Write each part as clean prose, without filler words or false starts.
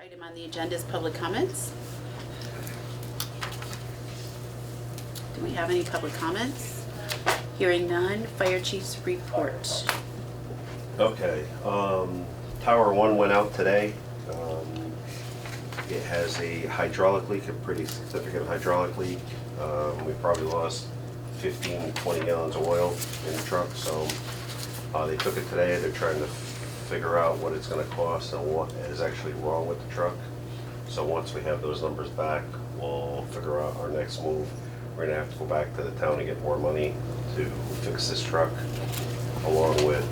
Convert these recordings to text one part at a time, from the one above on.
item on the agenda is public comments. Do we have any public comments? Hearing none, fire chief's report. Okay, Tower 1 went out today. It has a hydraulic leak, a pretty significant hydraulic leak. We probably lost 15, 20 gallons of oil in the truck, so they took it today. They're trying to figure out what it's gonna cost and what is actually wrong with the truck. So once we have those numbers back, we'll figure out our next move. We're gonna have to go back to the town to get more money to fix this truck, along with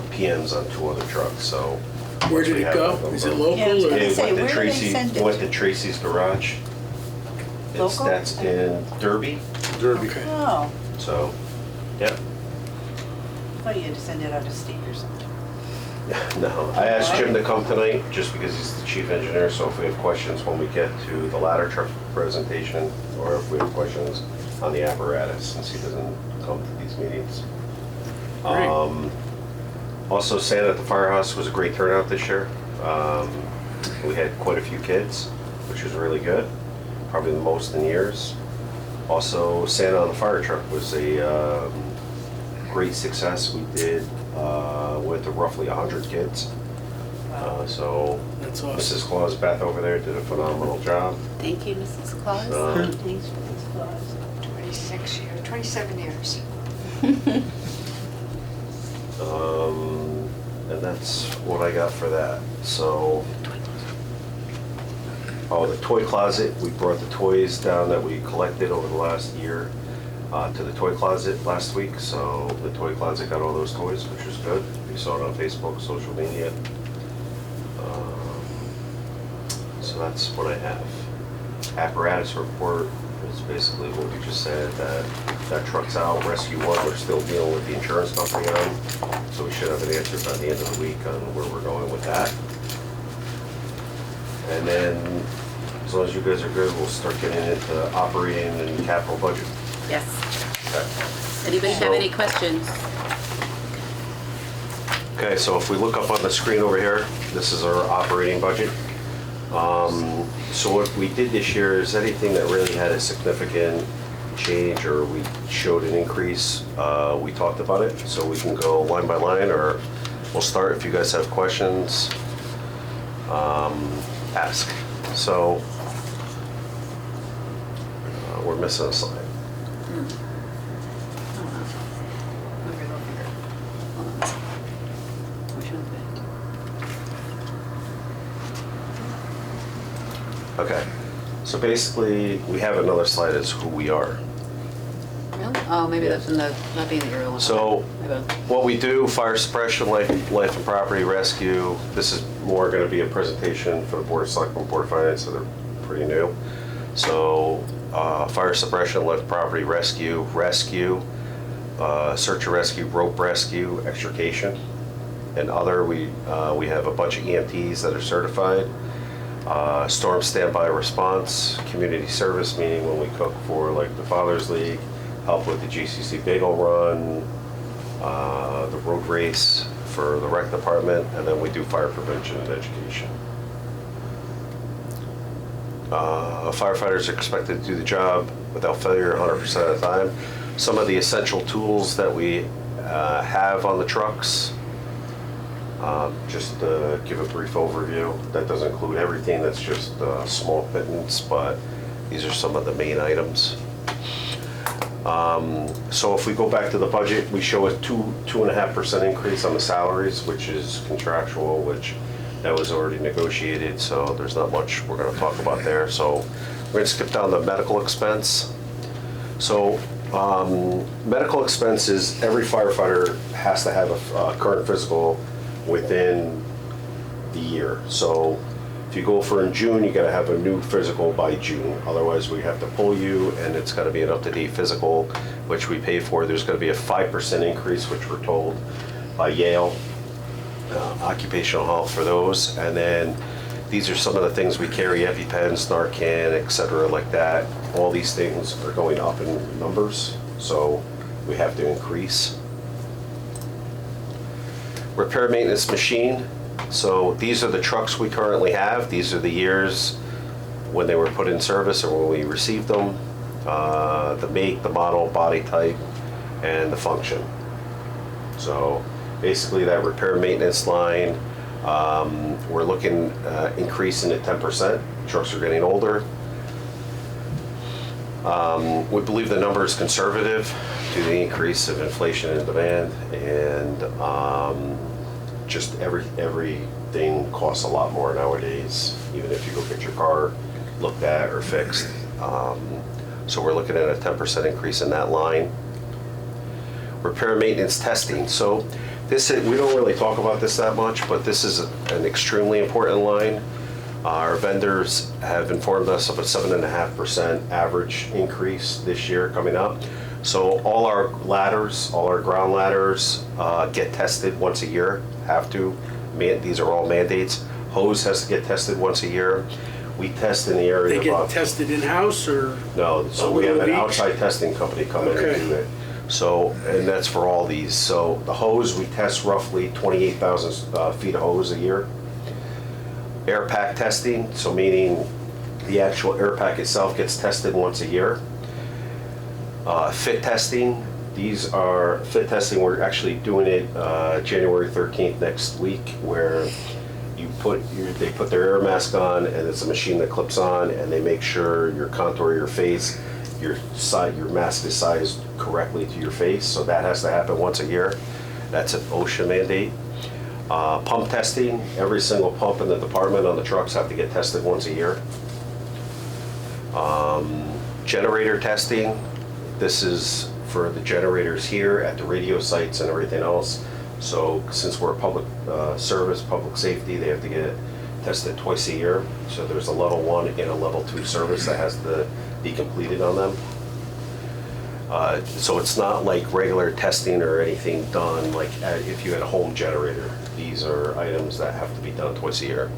PMs on 2 other trucks, so. Where did it go? Is it local? Yeah, I was or- gonna It say, went to where do they Tracy, send it? went to Tracy's Garage. Local? That's in Derby, Derby. Oh, so, yeah. I thought you had to send it out of state or something. No, I asked Jim to come tonight, just because he's the chief engineer, so if we have questions when we get to the ladder truck presentation, or if we have questions on the apparatus, since he doesn't come to these meetings. Great. Also, Santa at the firehouse was a great turnout this year. We had quite a few kids, which was really good, probably the most in years. Also, Santa on the fire truck was a great success. We did with roughly 100 kids. So That's awesome. Mrs. Claus, Beth over there, did a phenomenal job. Thank you, Mrs. Claus. Thanks for this clause. 26 years, 27 years. And that's what I got for that. So, the toy closet, we brought the toys down that we collected over the last year to the toy closet last week. So the toy closet got all those toys, which was good. We saw it on Facebook, social media. So that's what I have. Apparatus report is basically what we just said, that truck's out. Rescue 1, we're still dealing with the insurance company on. So we should have an answer by the end of the week on where we're going with that. And then, as long as you guys are good, we'll start getting into operating and capital budget. Yes. Okay. Anybody have So- any questions? Okay, so if we look up on the screen over here, this is our operating budget. So what we did this year is anything that really had a significant change or we showed an increase, we talked about it. So we can go line by line, or we'll start if you guys have questions, ask. So we're missing a slide. Okay, so basically, we have another slide as who we are. Really? Oh, maybe that's in the, not being the earlier one. So, Maybe. what we do, fire suppression, life and property rescue, this is more gonna be a presentation for the Board of Selectmen, Board of Finance, so they're pretty new. So, fire suppression, life and property rescue, search and rescue, rope rescue, extrication, and other, we have a bunch of EMTs that are certified. Storm standby response, community service, meaning when we cook for like the Father's League, help with the GCC Bagel Run, the road race for the rec department, and then we do fire prevention and education. Firefighters are expected to do the job without failure 100% of the time. Some of the essential tools that we have on the trucks, just to give a brief overview, that doesn't include everything, that's just small pittance, but these are some of the main items. So if we go back to the budget, we show a 2.5% increase on the salaries, which is contractual, which that was already negotiated, so there's not much we're gonna talk about there. So we're gonna skip down the medical expense. So medical expenses, every firefighter has to have a current physical within the year. So if you go for in June, you gotta have a new physical by June. Otherwise, we have to pull you, and it's gotta be an up-to-date physical, which we pay for. There's gonna be a 5% increase, which we're told by Yale, occupational health for those. And then these are some of the things we carry, EpiPens, Narcan, et cetera, like that. All these things are going up in numbers, so we have to increase. Repair maintenance machine, So these are the trucks we currently have. These are the years when they were put in service or when we received them. The make, the model, body type, and the function. So basically that repair maintenance line, we're looking increasing at 10%. Trucks are getting older. We believe the number is conservative due to the increase of inflation and demand, and just everything costs a lot more nowadays, even if you go get your car looked at or fixed. So we're looking at a 10% increase in that line. Repair maintenance testing. So this we don't really talk about this that much, but this is an extremely important line. Our vendors have informed us of a 7.5% average increase this year coming up. So all our ladders, all our ground ladders get tested once a year, have to. These are all mandates. Hose has to get tested once a year. We test in the area They get of... tested in-house or? No, so we have an outside testing company come in and Okay. do it. So, and that's for all these. So the hose, we test roughly 28,000 feet of hose a year. Air pack testing, so meaning the actual air pack itself gets tested once a year. Fit testing, these are fit testing, we're actually doing it January 13th next week, where they put their air mask on, and it's a machine that clips on, and they make sure your contour of your face, your mask is sized correctly to your face, so that has to happen once a year. That's an OSHA mandate. Pump testing, every single pump in the department on the trucks have to get tested once a year. Generator testing, this is for the generators here at the radio sites and everything else. So since we're a public service, public safety, they have to get tested twice a year. So there's a level 1 and a level 2 service that has to be completed on them. So it's not like regular testing or anything done like if you had a home generator. These are items that have to be done twice a year.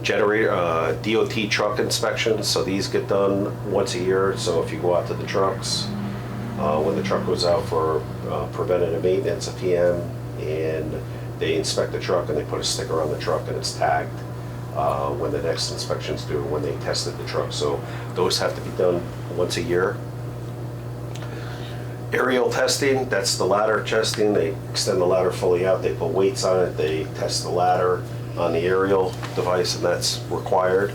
Generator, DOT truck inspections, so these get done once a year. So if you go out to the trucks, when the truck goes out for preventative maintenance, a PM, and they inspect the truck and they put a sticker on the truck and it's tagged when the next inspection's due, when they tested the truck. So those have to be done once a year. Aerial testing, that's the ladder testing. They extend the ladder fully out, they put weights on it, they test the ladder on the aerial device, and that's required.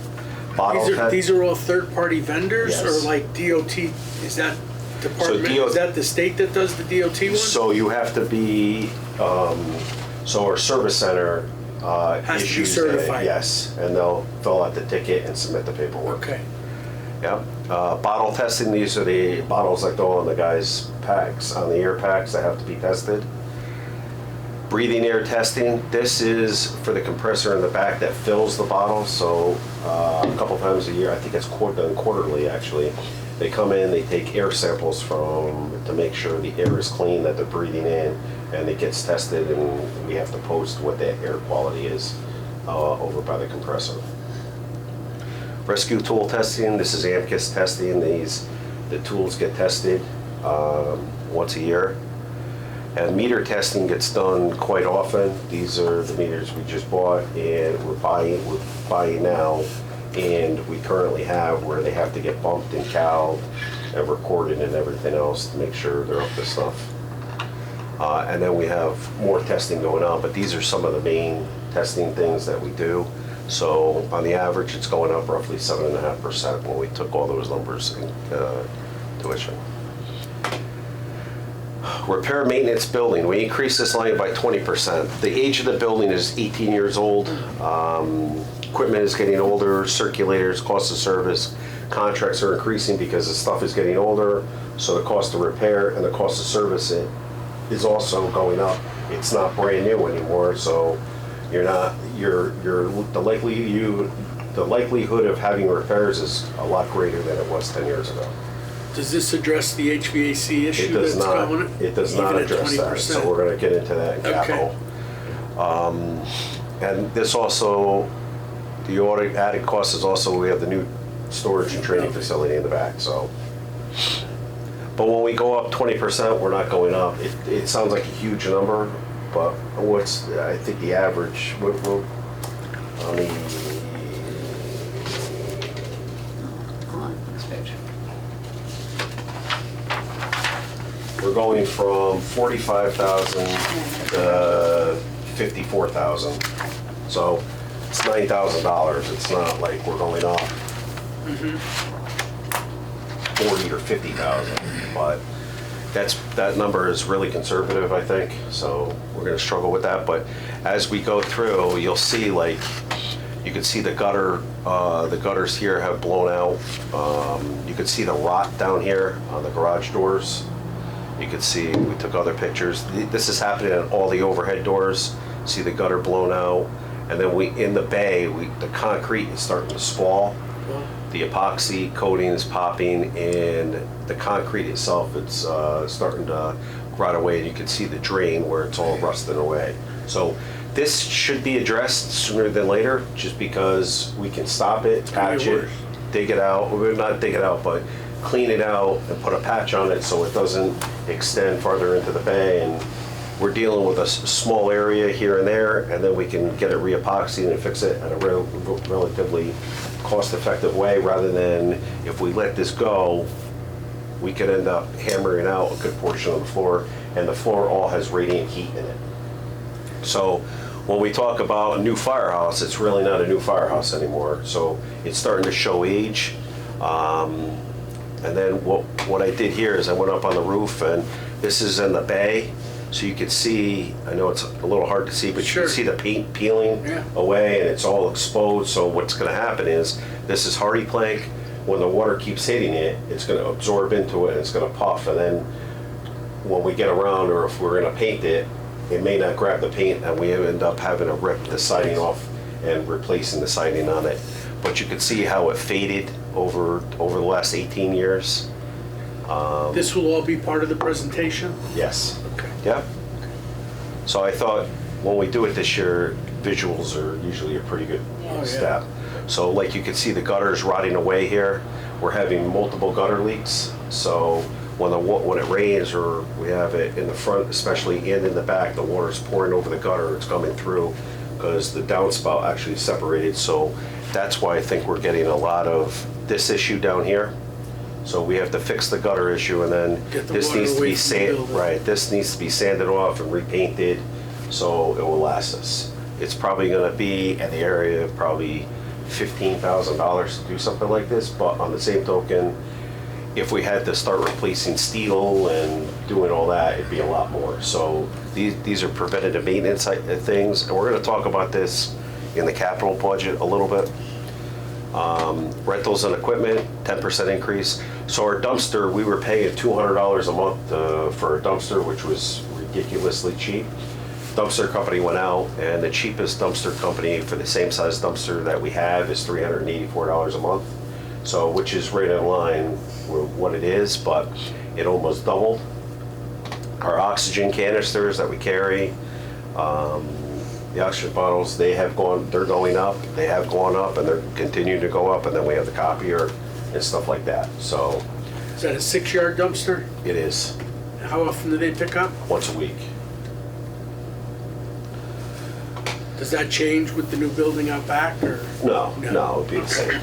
These are all third-party vendors? Yes. Or like DOT, is that department, is that the state that does the DOT one? So you have to be, so our service center Has to be issues certified. yes, and they'll fill out the ticket and submit the paperwork. Okay. Yep. Bottle testing, these are the bottles that go on the guys' packs, on the air packs that have to be tested. Breathing air testing, this is for the compressor in the back that fills the bottle. So a couple times a year, I think it's done quarterly actually, they come in, they take air samples to make sure the air is clean that they're breathing in, and it gets tested, and we have to post what that air quality is over by the compressor. Rescue tool testing, this is AMCIS testing. The tools get tested once a year. And meter testing gets done quite often. These are the meters we just bought, and we're buying now, and we currently have where they have to get bumped and cowed and recorded and everything else to make sure they're up to snuff. And then we have more testing going on, but these are some of the main testing things that we do. So on the average, it's going up roughly 7.5% when we took all those numbers into tuition. Repair maintenance building, we increased this line by 20%. The age of the building is 18 years old. Equipment is getting older, circulators, cost of service, contracts are increasing because the stuff is getting older. So the cost of repair and the cost of service it is also going up. It's not brand new anymore, so the likelihood of having repairs is a lot greater than it was 10 years ago. Does this address the HVAC issue that's going? It does not even at address that, 20%? so we're gonna get into that in capital. And this also, the added cost is also, we have the new storage and training facility in the back, so. But when we go up 20%, we're not going up. It sounds like a huge number, but I think the average, on the, Hold on, this page. we're going from 45,000 to 54,000. So it's $9,000. It's not like we're going up 40 or 50,000, but that number is really conservative, I think. So we're going to struggle with that. But as we go through, you'll see, like, you can see the gutters here have blown out. You can see the rot down here on the garage doors. You can see, we took other pictures. This is happening on all the overhead doors. See the gutter blown out. And then in the bay, the concrete is starting to spall. The epoxy coating is popping, and the concrete itself, it's starting to rot away. And you can see the drain where it's all rusting away. So this should be addressed sooner than later, just because we can stop it, patch it, dig it out. Well, not dig it out, but clean it out and put a patch on it so it doesn't extend farther into the bay. And we're dealing with a small area here and there, and then we can get it re-epoxied and fix it in a relatively cost-effective way, rather than if we let this go, we could end up hammering out a good portion of the floor, and the floor all has radiant heat in it. So when we talk about a new firehouse, it's really not a new firehouse anymore. So it's starting to show age. And then what I did here is I went up on the roof, and this is in the bay. So you can see, I know it's a little hard to see, but you can see the paint peeling away, and it's all exposed. So what's going to happen is, this is hardy plank. When the water keeps hitting it, it's going to absorb into it, and it's going to puff. And then when we get around, or if we're going to paint it, it may not grab the paint, and we end up having to rip the siding off and replacing the siding on it. But you can see how it faded over the last 18 years. This will all be part of the presentation? Yes. Okay. Yep. So I thought, when we do it this year, visuals are usually a pretty good step. So like you can see the gutters rotting away here. We're having multiple gutter leaks. So when it rains, or we have it in the front especially, and in the back, the water's pouring over the gutter, it's coming through because the downspout actually separated. So that's why I think we're getting a lot of this issue down here. So we have to fix the gutter issue, and then this needs to be this needs to be sanded off and repainted so it will last us. It's probably going to be in the area of probably $15,000 to do something like this, but on the same token, if we had to start replacing steel and doing all that, it'd be a lot more. So these are preventative maintenance things, and we're going to talk about this in the capital budget a little bit. Rentals and equipment, 10% increase. So our dumpster, we were paying $200 a month for a dumpster, which was ridiculously cheap. Dumpster company went out, and the cheapest dumpster company for the same size dumpster that we have is $384 a month. So, which is right in line with what it is, but it almost doubled. Our oxygen canisters that we carry, the oxygen bottles, they're going up, they have gone up, and they're continuing to go up, and then we have the copier and stuff like that. So Is that a 6-yard dumpster? it is How often do they pick up? once a week. Does that change with the new building out back, or? No, it'd be the same.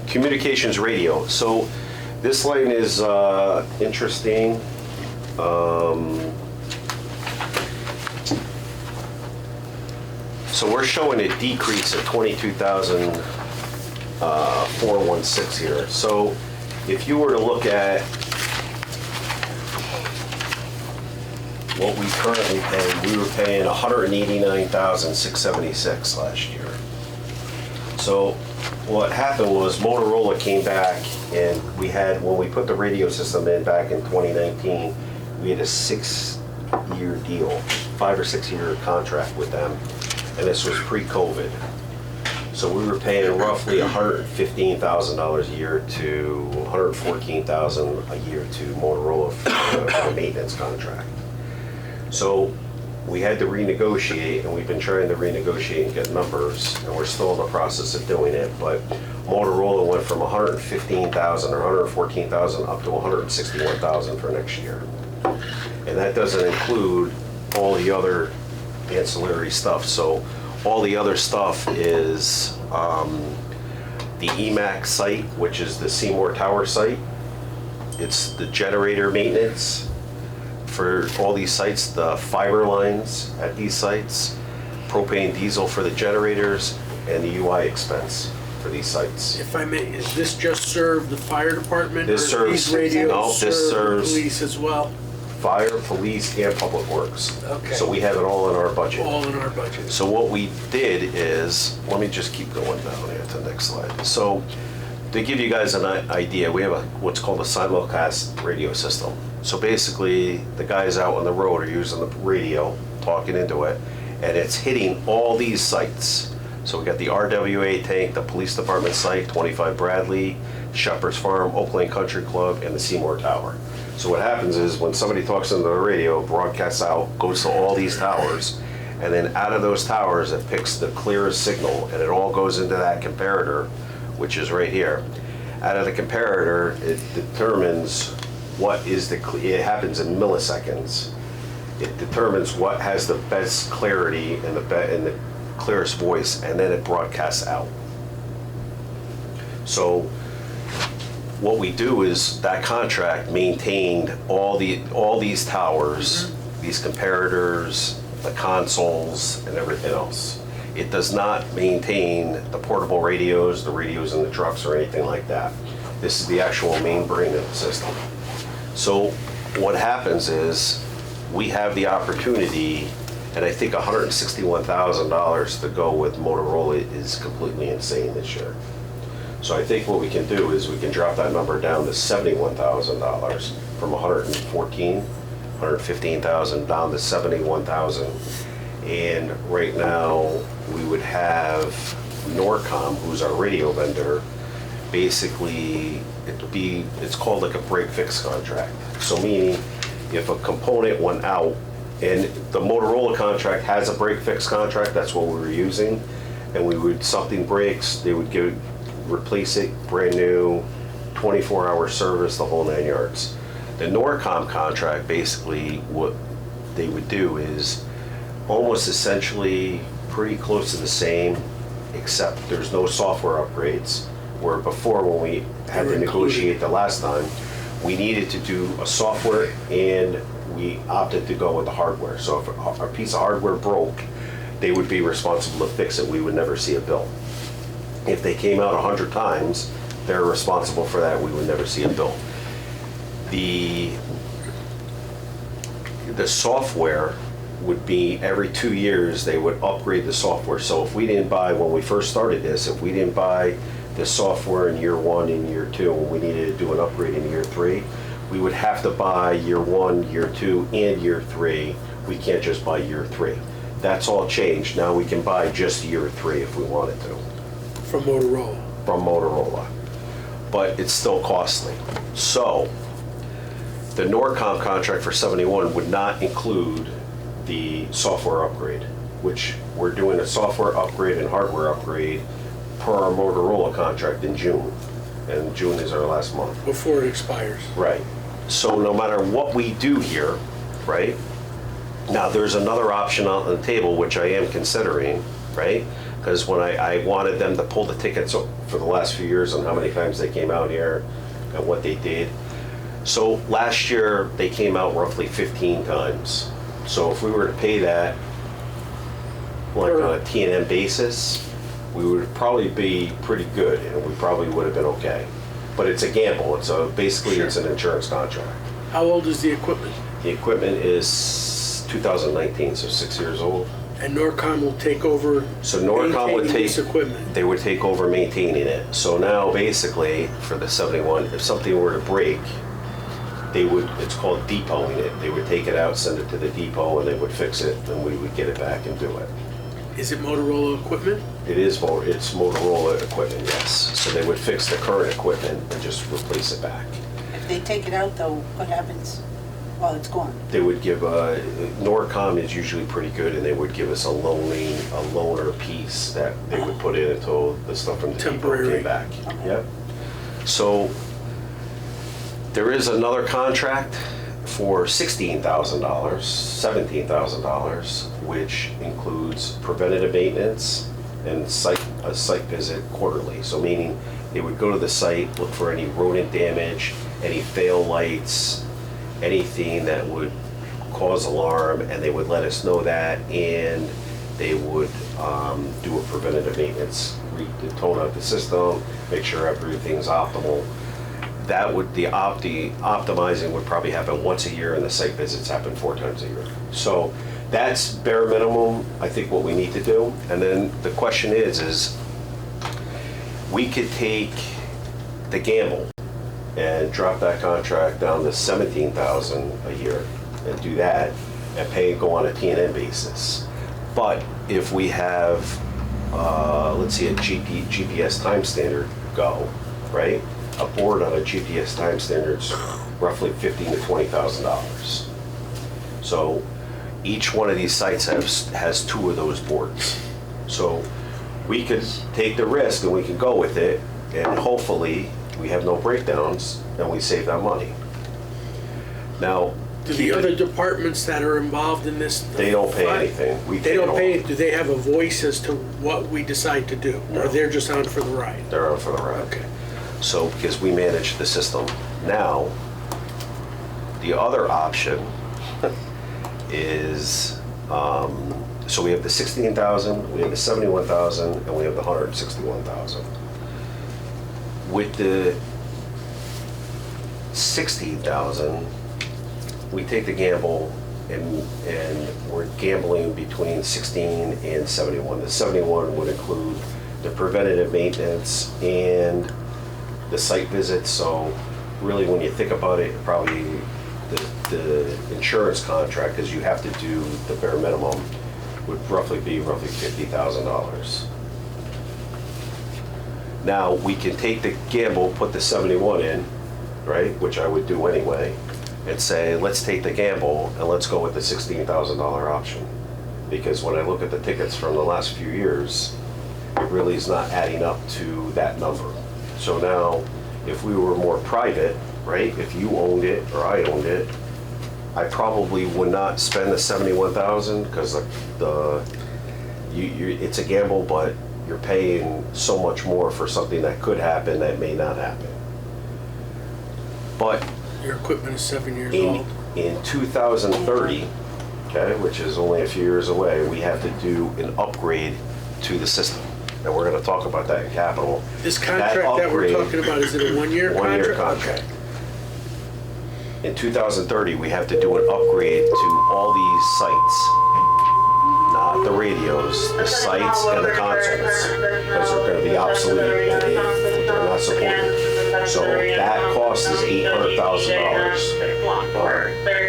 Communications radio. So this line is interesting. So we're showing a decrease of 22,416 here. So if you were to look at what we currently pay, we were paying $189,676 last year. So what happened was Motorola came back, and when we put the radio system in back in 2019, we had a 6-year deal, 5 or 6 year contract with them, and this was pre-COVID. So we were paying roughly $115,000 a year to $114,000 a year to Motorola for a maintenance contract. So we had to renegotiate, and we've been trying to renegotiate and get numbers, and we're still in the process of doing it. But Motorola went from $115,000 or $114,000 up to $161,000 for next year. And that doesn't include all the other ancillary stuff. So all the other stuff is the EMAC site, which is the Seymour Tower site. It's the generator maintenance for all these sites, the fiber lines at these sites, propane diesel for the generators, and the UI expense for these sites. If I may, is this just serve the fire department? This or serves- these radios no, this serve serves- the police as well? Fire, police, and public works. Okay. So we have it all in our budget. All in our budget? So what we did is, let me just keep going down here to the next slide. So to give you guys an idea, we have what's called a simulcast radio system. So basically, the guys out on the road are using the radio, talking into it, and it's hitting all these sites. So we got the RWA tank, the police department site, 25 Bradley, Shepherd's Farm, Oakland Country Club, and the Seymour Tower. So what happens is when somebody talks into the radio, broadcasts out, goes to all these towers, and then out of those towers, it picks the clearest signal, and it all goes into that comparator, which is right here. Out of the comparator, it determines what is it happens in milliseconds. It determines what has the best clarity and the clearest voice, and then it broadcasts out. So what we do is that contract maintained all these towers, these comparators, the consoles, and everything else. It does not maintain the portable radios, the radios in the trucks, or anything like that. This is the actual main brain of the system. So what happens is we have the opportunity, and I think $161,000 to go with Motorola is completely insane this year. So I think what we can do is we can drop that number down to $71,000 from 115,000 down to 71,000. And right now we would have Norcom, who's our radio vendor, basically it's called like a break fix contract. So meaning if a component went out, and the Motorola contract has a break fix contract, that's what we were using, and something breaks, they would replace it brand new, 24-hour service, the whole 9 yards. The Norcom contract, basically what they would do is almost essentially pretty close to the same, except there's no software upgrades, where before when we had to negotiate the last time, we needed to do a software and we opted to go with the hardware. So if a piece of hardware broke, they would be responsible to fix it. We would never see a bill. If they came out 100 times, they're responsible for that. We would never see a bill. The software would be every 2 years they would upgrade the software. So if we didn't buy, when we first started this, if we didn't buy the software in year 1 and year 2, and we needed to do an upgrade in year 3, we would have to buy year 1, year 2, and year 3. We can't just buy year 3. That's all changed. Now we can buy just year 3 if we wanted to. From Motorola? From Motorola. But it's still costly. So the Norcom contract for 71 would not include the software upgrade, which we're doing a software upgrade and hardware upgrade per our Motorola contract in June. And June is our last month. Before it expires? Right. So no matter what we do here, right? Now there's another option on the table, which I am considering, right? Because when I wanted them to pull the tickets for the last few years on how many times they came out here and what they did. So last year they came out roughly 15 times. So if we were to pay that like on a T&M basis, we would probably be pretty good and we probably would have been okay. But it's a gamble. Basically it's an insurance contract. How old is the equipment? The equipment is 2019, so 6 years old. And Norcom will take over So Norcom would maintaining take this equipment? They would take over maintaining it. So now basically for the 71, if something were to break, it's called depoting it. They would take it out, send it to the depot, and they would fix it, and we would get it back and do it. Is it Motorola equipment? It's Motorola equipment, yes. So they would fix the current equipment and just replace it back. If they take it out though, what happens while it's gone? They would give, Norcom is usually pretty good, and they would give us a loaner piece that they would put in until the stuff from the depot Temporary. came back. Okay. Yep. So there is another contract for $16,000, $17,000, which includes preventative maintenance and a site visit quarterly. So meaning they would go to the site, look for any rodent damage, any fail lights, anything that would cause alarm, and they would let us know that, and they would do a preventative maintenance, tone out the system, make sure everything's optimal. That would, the optimizing would probably happen once a year, and the site visits happen 4 times a year. So that's bare minimum, I think, what we need to do. And then the question is we could take the gamble and drop that contract down to $17,000 a year and do that and go on a T&M basis. But if we have, let's see, a GPS time standard go, right? A board on a GPS time standard's roughly $15,000 to $20,000. So each one of these sites has 2 of those boards. So we could take the risk and we can go with it, and hopefully we have no breakdowns and we save that money. Now, Do the other departments that are involved in this? they don't pay anything. They don't pay, do they have a voice as to what we decide to do? No. Or they're just on for the ride? They're on for the ride. Okay. So, because we manage the system. Now, the other option is, so we have the 16,000, we have the 71,000, and we have the 161,000. With the 16,000, we take the gamble and we're gambling between 16 and 71. The 71 would include the preventative maintenance and the site visits. So really, when you think about it, probably the insurance contract, because you have to do the bare minimum, would roughly $50,000. Now, we can take the gamble, put the 71 in, right, which I would do anyway, and say, let's take the gamble and let's go with the $16,000 option. Because when I look at the tickets from the last few years, it really is not adding up to that number. So now, if we were more private, right, if you owned it or I owned it, I probably would not spend the 71,000 because it's a gamble, but you're paying so much more for something that could happen that may not happen. But Your equipment is 7 years old. in 2030, okay, which is only a few years away, we have to do an upgrade to the system. And we're gonna talk about that in capital. This contract that we're upgrade- talking about, is it a one-year contract? One-year contract. In 2030, we have to do an upgrade to all these sites. Not the radios, the sites and the consoles, because they're gonna be obsolete and they're not supported. So that cost is $800,000.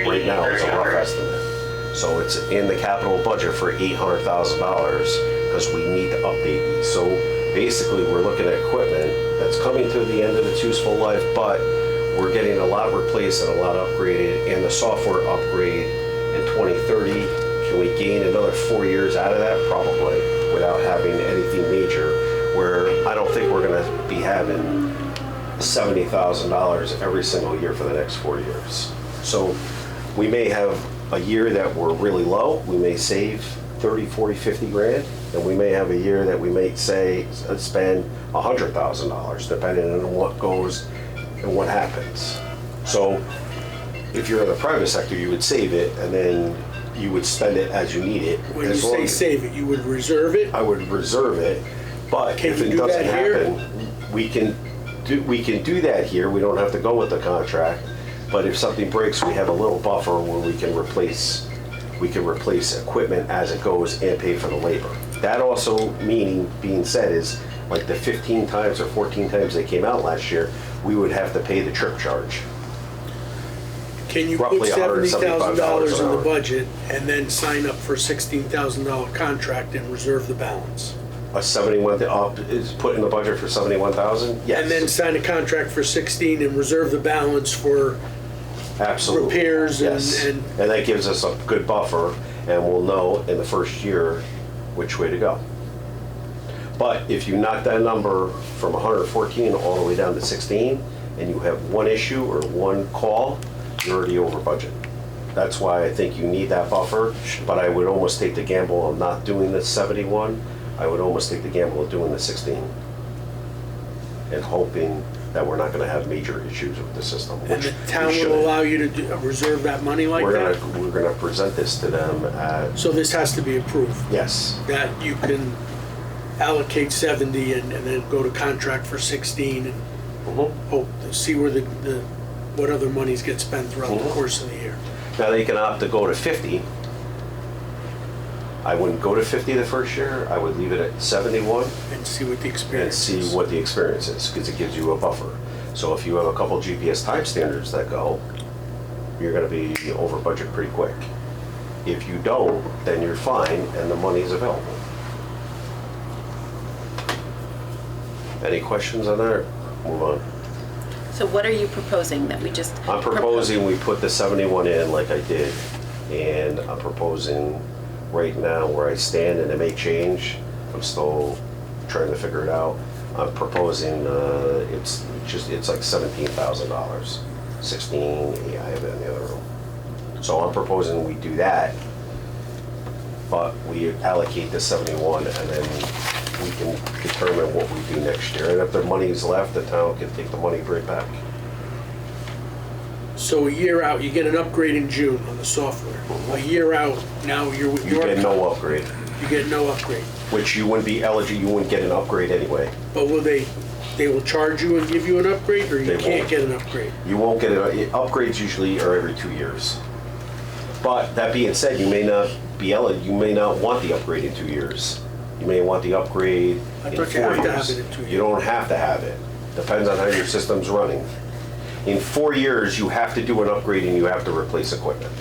Right now, it's a rough estimate. So it's in the capital budget for $800,000 because we need to update these. So basically, we're looking at equipment that's coming to the end of its useful life, but we're getting a lot replaced and a lot upgraded, and the software upgrade in 2030. Can we gain another 4 years out of that? Probably, without having anything major, where I don't think we're gonna be having $70,000 every single year for the next 4 years. So we may have a year that we're really low, we may save 30, 40, 50 grand, and we may have a year that we may say spend $100,000, depending on what goes and what happens. So if you're in the private sector, you would save it and then you would spend it as you need it. When you As long say as- save it, you would reserve it? I would reserve it, but Can if you it do doesn't that here? happen, we can do that here. We don't have to go with the contract. But if something breaks, we have a little buffer where we can replace equipment as it goes and pay for the labor. That also being said is, like the 15 times or 14 times they came out last year, we would have to pay the trip charge. Can you put Roughly $70,000 in an the hour. budget and then sign up for a $16,000 contract and reserve the balance? A 71 is put in the budget for 71,000? Yes. And then sign a contract for 16 and reserve the balance for Absolutely. repairs and- Yes. and- And that gives us a good buffer, and we'll know in the first year which way to go. But if you knock that number from 114 all the way down to 16, and you have one issue or one call, you're already over budget. That's why I think you need that buffer, but I would almost take the gamble of not doing the 71. I would almost take the gamble of doing the 16 and hoping that we're not gonna have major issues with the system. And which the we town will shouldn't. allow you to reserve that money like that? We're gonna present this to them at, So this has to be approved, yes, that you can allocate 70 and then go to contract for 16 and Mhm. hope, see where what other monies get spent throughout the Mhm. course of the year. Now they can opt to go to 50. I wouldn't go to 50 the first year, I would leave it at 71 And see what the and experience see is. what the experience is, because it gives you a buffer. So if you have a couple GPS time standards that go, you're gonna be over budget pretty quick. If you don't, then you're fine and the money is available. Any questions on that? Or move on. So what are you proposing that we just? I'm proposing we put the 71 in like I did, and I'm proposing right now where I stand, and it may change, I'm still trying to figure it out. I'm proposing, it's like $17,000, 16, yeah, I have it in the other room. So I'm proposing we do that, but we allocate the 71 and then we can determine what we do next year. And if the money's left, the town can take the money right back. So a year out, you get an upgrade in June on the software. A year out, now You get no upgrade, you get no upgrade. which you wouldn't be eligible, you wouldn't get an upgrade anyway. But will they will charge you and give you an upgrade, or you They can't won't. get an upgrade? You won't get it, upgrades usually are every 2 years. But that being said, you may not be eligible, you may not want the upgrade in 2 years. You may want the upgrade I in thought 4 you have years. to have it in 2 years. You don't have to have it, depends on how your system's running. In 4 years, you have to do an upgrade and you have to replace equipment.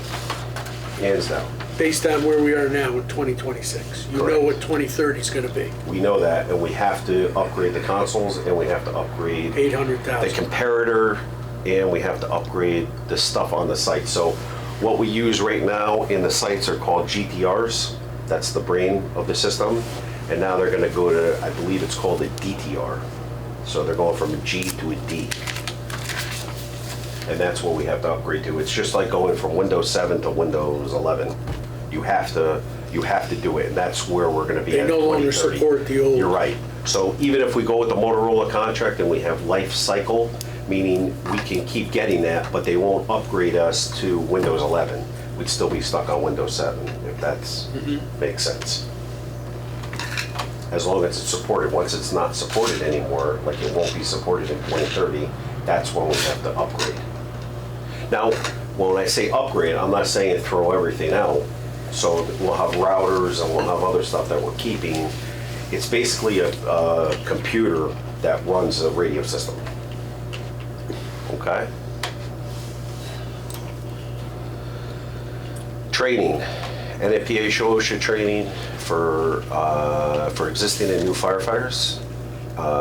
Hands down. Based on where we are now in 2026. You know Correct. what 2030 is gonna be, We know that, and we have to upgrade the consoles, and we have to upgrade the 800,000. comparator, and we have to upgrade the stuff on the site. So what we use right now in the sites are called GTRs. That's the brain of the system. And now they're gonna go to, I believe it's called a DTR. So they're going from a G to a D. And that's what we have to upgrade to. It's just like going from Windows 7 to Windows 11. You have to do it, and that's where we're gonna be They at no longer 2030. support the old. You're right. So even if we go with the Motorola contract and we have life cycle, meaning we can keep getting that, but they won't upgrade us to Windows 11. We'd still be stuck on Windows 7, if that's, makes sense. As long as it's supported. Once it's not supported anymore, like it won't be supported in 2030, that's when we have to upgrade. Now, when I say upgrade, I'm not saying throw everything out. So we'll have routers and we'll have other stuff that we're keeping. It's basically a computer that runs a radio system. Okay? Training. NFPA OSHA training for existing and new firefighters.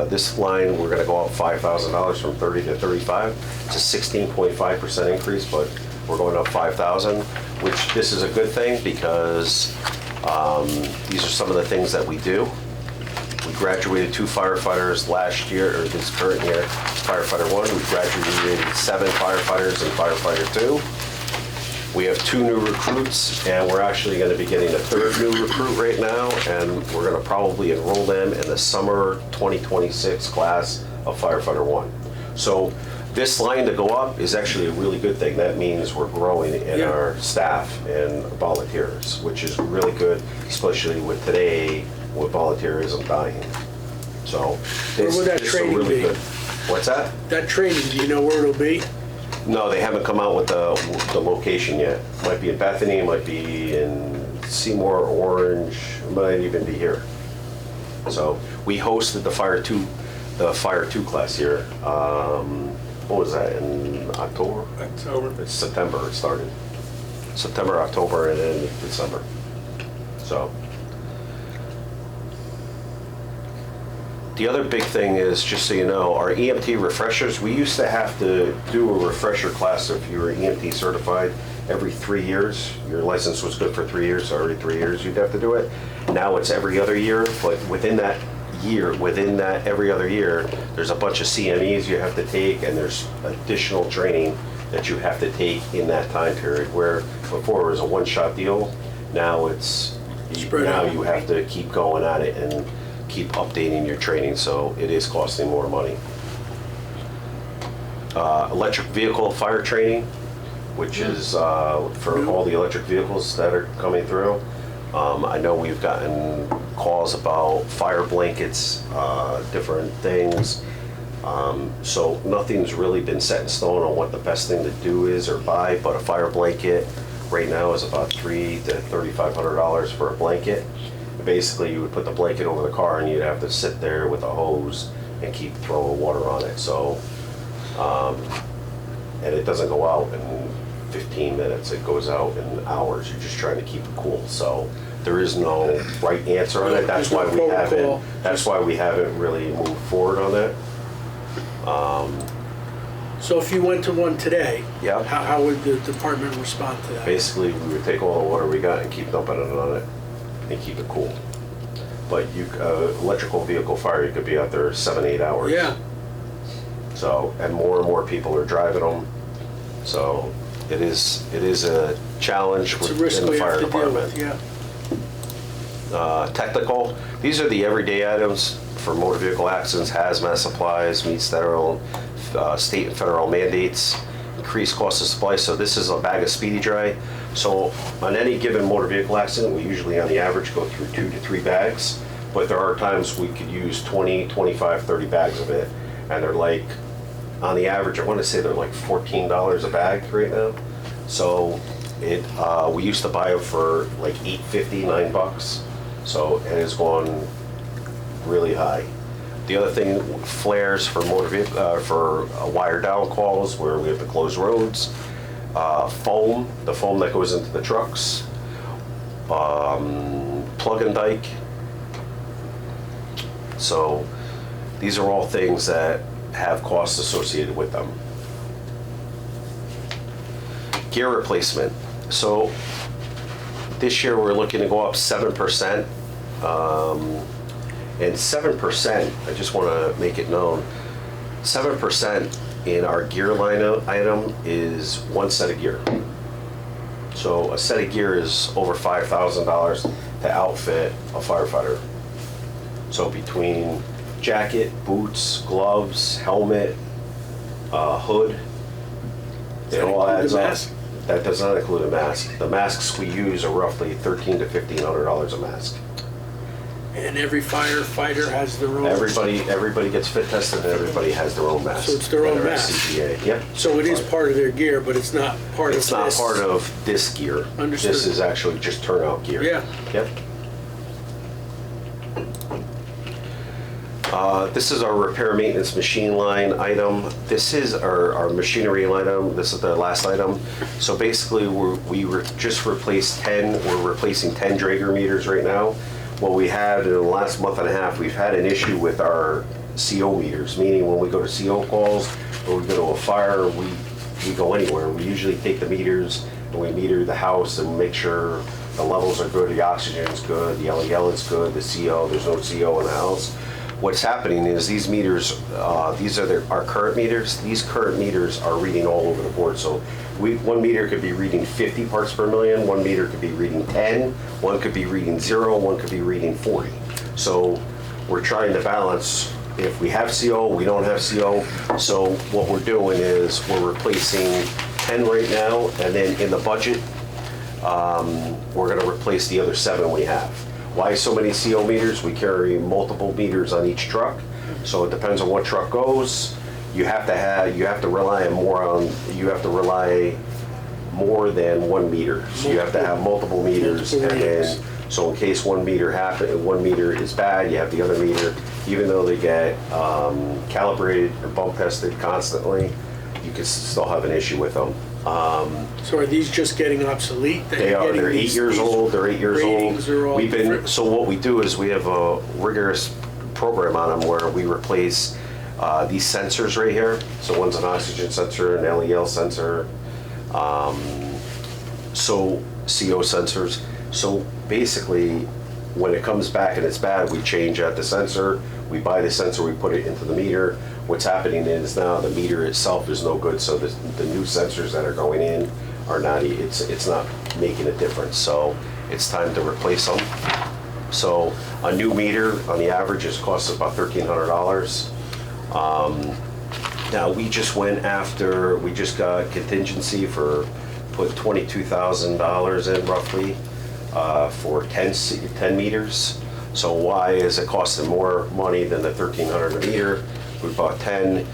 This line, we're gonna go up $5,000 from 30 to 35. It's a 16.5% increase, but we're going up 5,000, which this is a good thing because these are some of the things that we do. We graduated 2 firefighters last year, or this current year, firefighter 1. We graduated 7 firefighters in firefighter 2. We have 2 new recruits, and we're actually going to be getting a 3rd new recruit right now, and we're going to probably enroll them in the summer 2026 class of firefighter 1. So this line to go up is actually a really good thing. That means we're growing in Yeah. our staff and volunteers, which is really good, especially with today with volunteerism dying. So this would that this is training really be? good. What's that? That training, do you know where it'll be? No, they haven't come out with the location yet. Might be in Bethany, it might be in Seymour, Orange, it might even be here. So we hosted the Fire 2 class here. What was that, in October? October. It's September it started. September, October, and then December. So. The other big thing is, just so you know, our EMT refreshers, we used to have to do a refresher class if you were EMT certified every 3 years. Your license was good for 3 years, so every 3 years you'd have to do it. Now it's every other year, but within that every other year, there's a bunch of CMEs you have to take, and there's additional training that you have to take in that time period, where before it was a one-shot deal, now it's, Spread now out. you have to keep going at it and keep updating your training, so it is costing more money. Electric vehicle fire training, which is for all the electric vehicles that are coming through. I know we've gotten calls about fire blankets, different things. So nothing's really been set in stone on what the best thing to do is or buy, but a fire blanket right now is about $300 to $3,500 for a blanket. Basically, you would put the blanket over the car and you'd have to sit there with a hose and keep throwing water on it. So, and it doesn't go out in 15 minutes, it goes out in hours. You're just trying to keep it cool. So there is no right answer on it. That's why we haven't, that's why we haven't really moved forward on that. So if you went to one today, Yeah. how would the department respond to that? Basically, we would take all the water we got and keep dumping it on it and keep it cool. But you, electrical vehicle fire, you could be out there 7-8 hours. Yeah, So, and more people are driving them. So it is a challenge it's a risk within the we fire have to deal with, department. yeah. Technical, these are the everyday items for motor vehicle accidents, hazmat supplies, meets federal, state and federal mandates, increased cost of supply. So this is a bag of Speedy Dry. So on any given motor vehicle accident, we usually on the average go through 2 to 3 bags, but there are times we could use 20, 25, 30 bags of it. And they're like, on the average, I want to say they're like $14 a bag right now. So it, we used to buy it for like $8.50, $9. So it has gone really high. The other thing, flares for motor vehicle, for wire down calls where we have to close roads. Foam, the foam that goes into the trucks. Plug and dike. So these are all things that have costs associated with them. Gear replacement. So this year we're looking to go up 7%. And 7%, I just want to make it known, 7% in our gear line item is one set of gear. So a set of gear is over $5,000 to outfit a firefighter. So between jacket, boots, gloves, helmet, hood, Does it that all include adds the up. mask? That does not include a mask. The masks we use are roughly $1,300 to $1,500 a mask. And every firefighter has their own. Everybody gets fit tested and everybody has their own mask. So it's their own And mask. CPA. Yep. So it is part of their gear, but it's not part of this. It's not part of this gear. Understood. This is actually just turnout gear. Yeah. Yep. This is our repair maintenance machine line item. This is our machinery line item. This is the last item. So basically, just replaced 10. We're replacing 10 Draeger meters right now. What we had in the last month and a half, we've had an issue with our CO meters, meaning when we go to CO calls or we go to a fire, we go anywhere. We usually take the meters and we meter the house and make sure the levels are good, the oxygen's good, the LEL is good, the CO, there's no CO in the house. What's happening is these meters, these are our current meters. These current meters are reading all over the board. So one meter could be reading 50 parts per million, one meter could be reading 10, one could be reading 0, one could be reading 40. So we're trying to balance, if we have CO, we don't have CO. So what we're doing is we're replacing 10 right now, and then in the budget, we're gonna replace the other 7 we have. Why so many CO meters? We carry multiple meters on each truck, so it depends on what truck goes. You have to rely more than 1 meter. So you have to have multiple meters, and then so in case one meter is bad, you have the other meter. Even though they get calibrated or bump tested constantly, you can still have an issue with them. So are these just getting obsolete? that They you're are. getting They're 8 these- years these old. They're 8 years ratings are all old. different? So what we do is we have a rigorous program on them where we replace these sensors right here. So one's an oxygen sensor, an LEL sensor, so CO sensors. So basically, when it comes back and it's bad, we change out the sensor, we buy the sensor, we put it into the meter. What's happening is now the meter itself is no good, so the new sensors that are going in are not, it's not making a difference. So it's time to replace them. So a new meter on the average is costs about $1,300. Now we just got contingency for, put $22,000 in roughly for 10 meters. So why is it costing more money than the $1,300 a meter? We bought 10.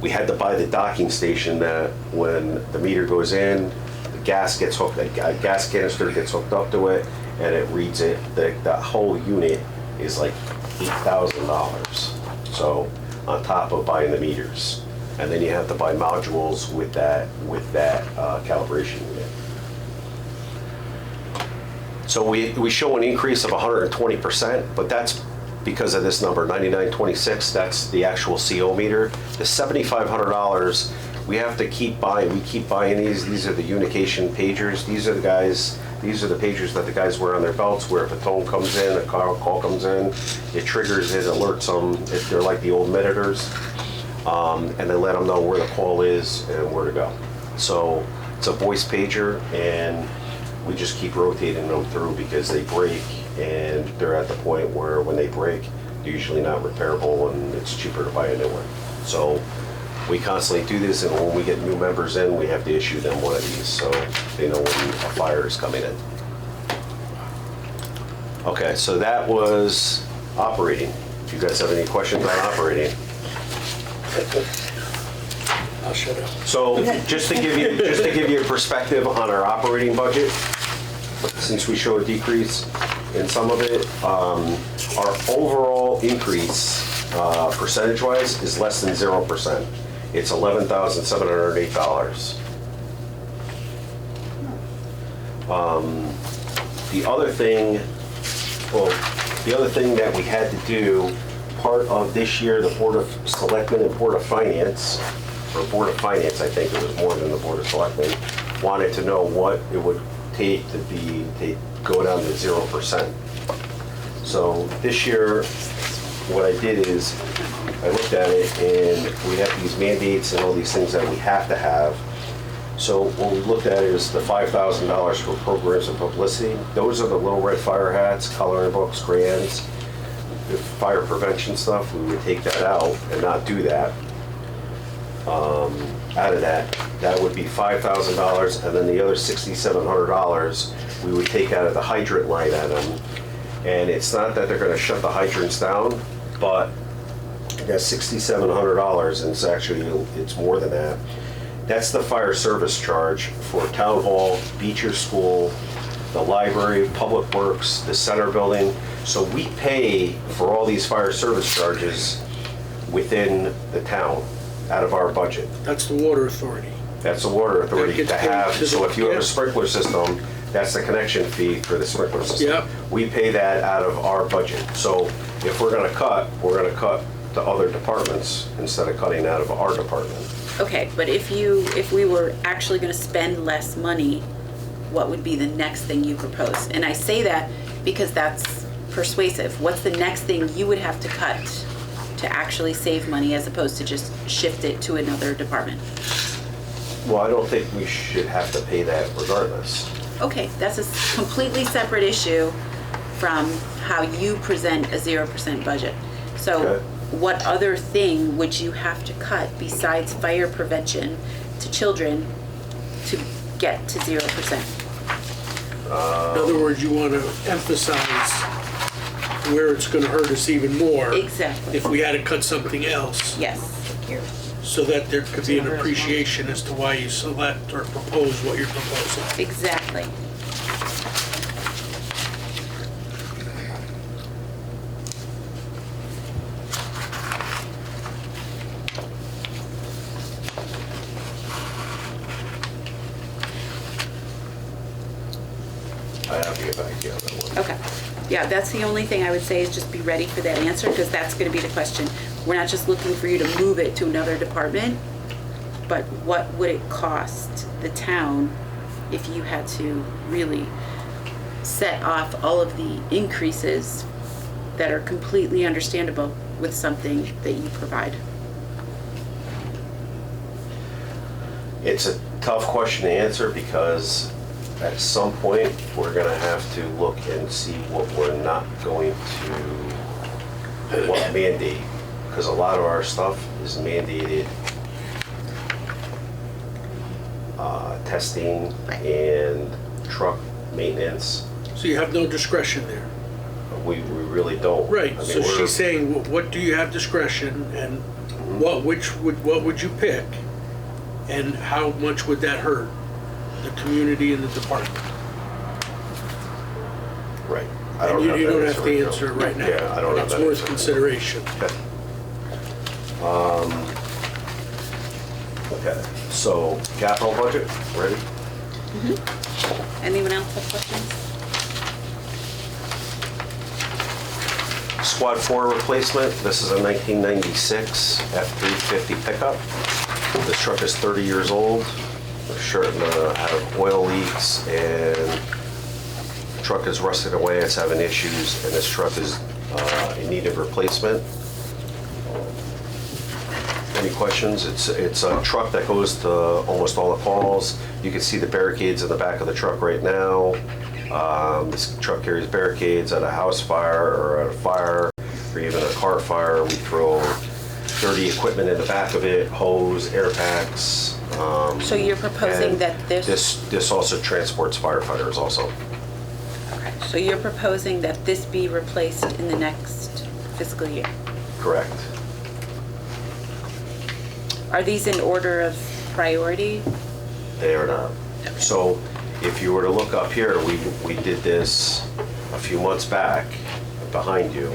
We had to buy the docking station that when the meter goes in, the gas gets hooked, a gas canister gets hooked up to it, and it reads it. The whole unit is like $8,000. So on top of buying the meters. And then you have to buy modules with that calibration unit. So we show an increase of 120%, but that's because of this number, 9926, that's the actual CO meter. The $7,500, we have to keep buying, we keep buying these. These are the Unication pagers. These are the pagers that the guys wear on their belts, where if a tone comes in, a call comes in, it triggers, it alerts them. They're like the old Minitors. And they let them know where the call is and where to go. So it's a voice pager, and we just keep rotating them through because they break, and they're at the point where when they break, they're usually not repairable, and it's cheaper to buy a new one. So we constantly do this, and when we get new members in, we have to issue them one of these so they know when a fire is coming in. Okay, so that was operating. If you guys have any questions on operating. I'll shut up. So just to give you a perspective on our operating budget, since we show a decrease in some of it, our overall increase percentage-wise is less than 0%. It's $11,708. The other thing that we had to do, part of this year, the Board of Selectmen and Board of Finance, or Board of Finance, I think it was more than the Board of Selectmen, wanted to know what it would take to go down to 0%. So this year, what I did is, I looked at it, and we have these mandates and all these things that we have to have. So what we looked at is the $5,000 for programs and publicity. Those are the little red fire hats, coloring books, crayons. The fire prevention stuff, we would take that out and not do that. Out of that would be $5,000, and then the other $6,700 we would take out of the hydrant line item. And it's not that they're gonna shut the hydrants down, but that's $6,700, and it's more than that. That's the fire service charge for Town Hall, Beecher School, the library, Public Works, the center building. So we pay for all these fire service charges within the town, out of our budget. That's the water authority. That's the water authority That gets to paid have. to the- So if you have yeah. a sprinkler system, that's the connection fee for the sprinkler system. Yep. We pay that out of our budget. So if we're gonna cut to other departments instead of cutting out of our department. Okay, but if we were actually gonna spend less money, what would be the next thing you propose? And I say that because that's persuasive. What's the next thing you would have to cut to actually save money as opposed to just shift it to another department? Well, I don't think we should have to pay that regardless. Okay, that's a completely separate issue from how you present a 0% budget. So Okay. what other thing would you have to cut besides fire prevention to children to get to 0%? In other words, you want to emphasize where it's going to hurt us even more. Exactly. If we had to cut something else, Yes. so that there could be an appreciation as to why you select or propose what you're proposing. Exactly. I have to get back to you on that one. Okay. Yeah, that's the only thing I would say is just be ready for that answer, because that's gonna be the question. We're not just looking for you to move it to another department, but what would it cost the town if you had to really set off all of the increases that are completely understandable with something that you provide? It's a tough question to answer because at some point, we're gonna have to look and see what we're not going to, what mandate, because a lot of our stuff is mandated testing and truck maintenance. So you have no discretion there. We really don't. Right, I mean, so we're- she's saying, what do you have discretion, and what would you pick? And how much would that hurt the community and the department? Right. I And you that don't have to right now. answer it right now. Yeah, I don't but have it's that worth answer. consideration. Okay, so capital budget, ready? Anyone else have questions? Squad 4 replacement, this is a 1996 F-350 pickup. This truck is 30 years old. It's starting to have oil leaks and the truck is rusting away, it's having issues, and this truck is in need of replacement. Any questions? It's a truck that goes to almost all the calls. You can see the barricades in the back of the truck right now. This truck carries barricades at a house fire or at a fire or even a car fire. We throw dirty equipment in the back of it, hose, air packs. So you're proposing and that This also transports firefighters also. Okay, so you're proposing that this be replaced in the next fiscal year? Correct. Are these in order of priority? They are not. So if you were to look up here, we did this a few months back behind you.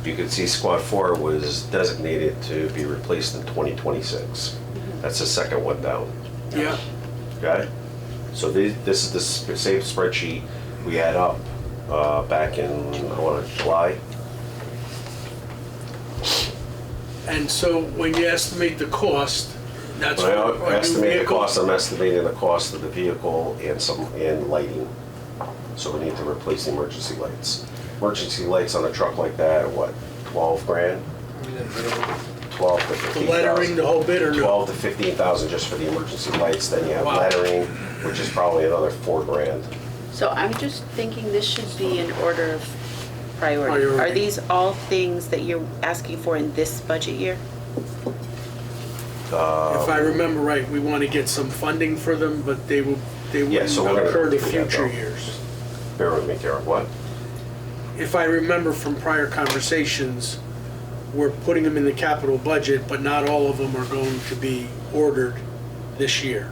You can see Squad 4 was designated to be replaced in 2026. That's the second one down, Yeah, okay? So this is the same spreadsheet we had up back in, I want to, July. and so when you estimate the cost, that's When for a I new estimate the vehicle? cost, I'm estimating the cost of the vehicle and lighting. So we need to replace the emergency lights. Emergency lights on a truck like that, are what, 12 grand? 12 to The 15,000. lettering, the whole bit, or no? 12 to 15,000 just for the emergency lights, then you have Wow. lettering, which is probably another 4 grand. So I'm just thinking this should be in order of priority. Priority. Are these all things that you're asking for in this budget year? If I remember right, we want to get some funding for them, but they Yeah, so we're wouldn't gonna occur to do that, future though. years. Bear with me, Karen, what? If I remember from prior conversations, we're putting them in the capital budget, but not all of them are going to be ordered this year.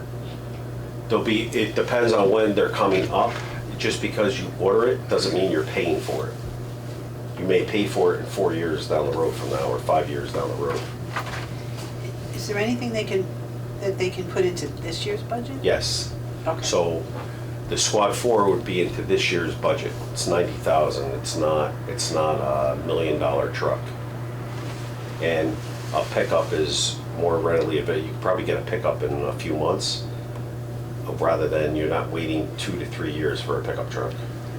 It depends on when they're coming up. Just because you order it doesn't mean you're paying for it. You may pay for it in 4 years down the road from now, or 5 years down the road. Is there anything that they can put into this year's budget? Yes. Okay. So the Squad 4 would be into this year's budget. It's 90,000. It's not a $1 million truck. And a pickup is more readily available. You could probably get a pickup in a few months, rather than you're not waiting 2 to 3 years for a pickup truck.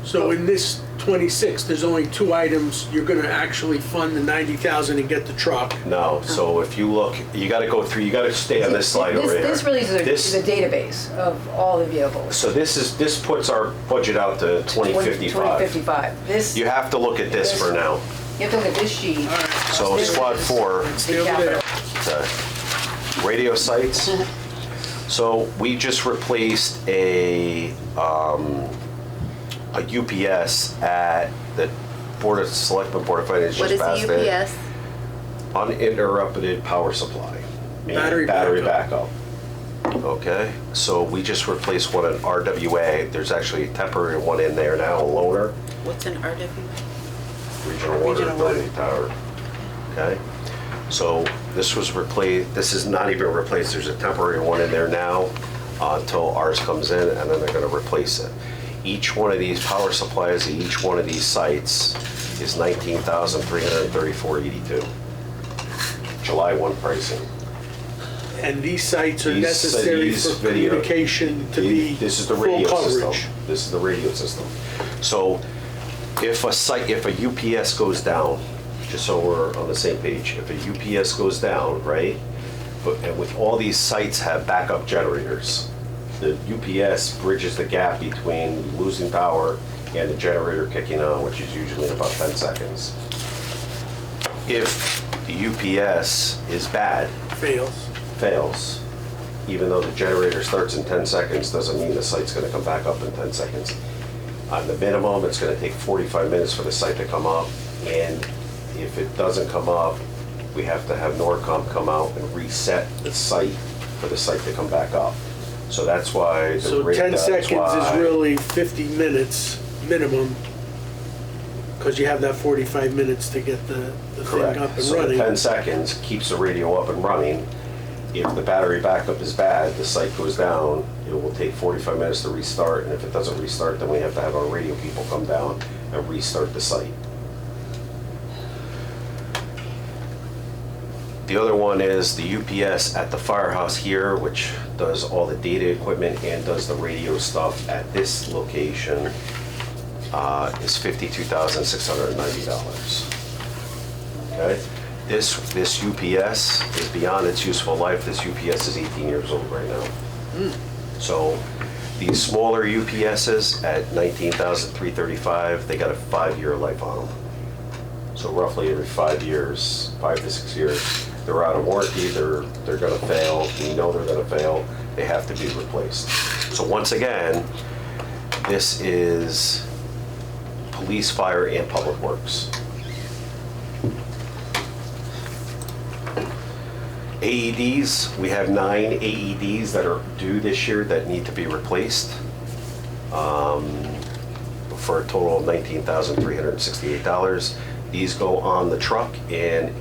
So in this 26, there's only 2 items. You're going to actually fund the 90,000 and get the truck. No, so if you look, you gotta go through, you gotta stay on this slide over here. This really This- is a database of all the vehicles. So this puts our budget out to 2055. 2055. This, You have to look at this for now. you have to look at this sheet. So This Squad is 4, Stay the over there. capital. radio sites. So we just replaced a UPS at the Board of Selectmen, Board of Finance What just is passed the it. UPS? Uninterrupted power supply, meaning Battery backup. Okay, so we just replaced one at RWA. There's actually a temporary one in there now, a loaner, What's an RWA? Regional Water Regional Water. Authority Tower. Okay, so this was replaced, this is not even replaced, there's a temporary one in there now until ours comes in, and then they're gonna replace it. Each one of these power supplies at each one of these sites is $19,334.82. July 1 pricing. And these sites are These- necessary these for video- communication to be This is the full radio system. coverage. This is the radio system. So if a UPS goes down, just so we're on the same page, if a UPS goes down, right? And with all these sites have backup generators, the UPS bridges the gap between losing power and the generator kicking on, which is usually in about 10 seconds. If the UPS is bad, fails, even though the generator starts in 10 seconds, doesn't mean the site's gonna come back up in 10 seconds. On the minimum, it's gonna take 45 minutes for the site to come up, and if it doesn't come up, we have to have NORCOM come out and reset the site for the site to come back up. So that's why the So rate, 10 that's seconds why- is really 50 minutes minimum, because you have that 45 minutes to get the thing up Correct. and So the running. 10 seconds keeps the radio up and running. If the battery backup is bad, the site goes down, it will take 45 minutes to restart, and if it doesn't restart, then we have to have our radio people come down and restart the site. The other one is the UPS at the firehouse here, which does all the data equipment and does the radio stuff at this location, is $52,690. Okay? This UPS is beyond its useful life. This UPS is 18 years old right now. So these smaller UPSs at $19,335, they got a 5-year life on them. So roughly every 5 years, 5 to 6 years, they're out of warranty, they're gonna fail, we know they're gonna fail, they have to be replaced. So once again, this is police, fire, and public works. AEDs, we have 9 AEDs that are due this year that need to be replaced, for a total of $19,368. These go on the truck and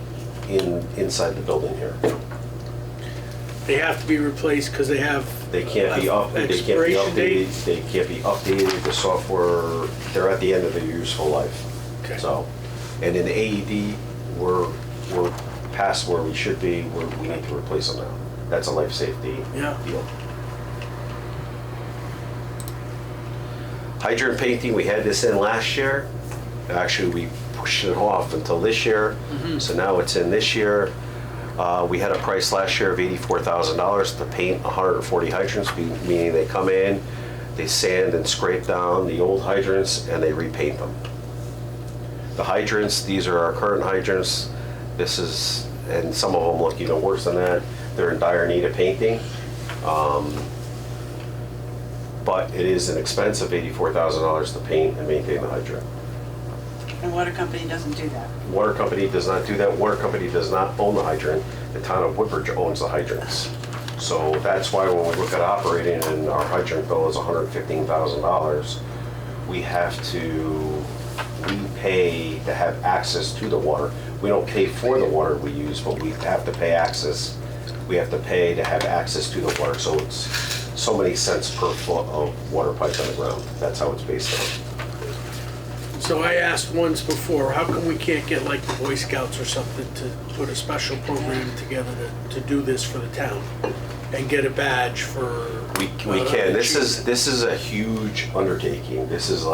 inside the building here. They have to be replaced because they have. They can't be Expiration date? updated, they can't be updated, the software, they're at the end of their useful life. Okay. So, and in the AED, we're past where we should be, we need to replace them now. That's a life safety Yeah. deal. Hydrant painting, we had this in last year. Actually, we pushed it off until this year, so now it's in this year. We had a price last year of $84,000 to paint 140 hydrants, meaning they come in, they sand and scrape down the old hydrants, and they repaint them. The hydrants, these are our current hydrants. This is, and some of them look even worse than that. They're in dire need of painting. But it is an expense of $84,000 to paint and maintain the hydrant. And water company doesn't do that. Water company does not do that. Water company does not own the hydrant. The town of Woodbridge owns the hydrants. So that's why when we look at operating and our hydrant bill is $115,000, we pay to have access to the water. We don't pay for the water we use, but we have to pay access. We have to pay to have access to the water. So it's so many cents per foot of water pipe on the ground. That's how it's based on. So I asked once before, how come we can't get like the Boy Scouts or something to put a special program together to do this for the town and get a badge for? We can. This is a huge undertaking. This is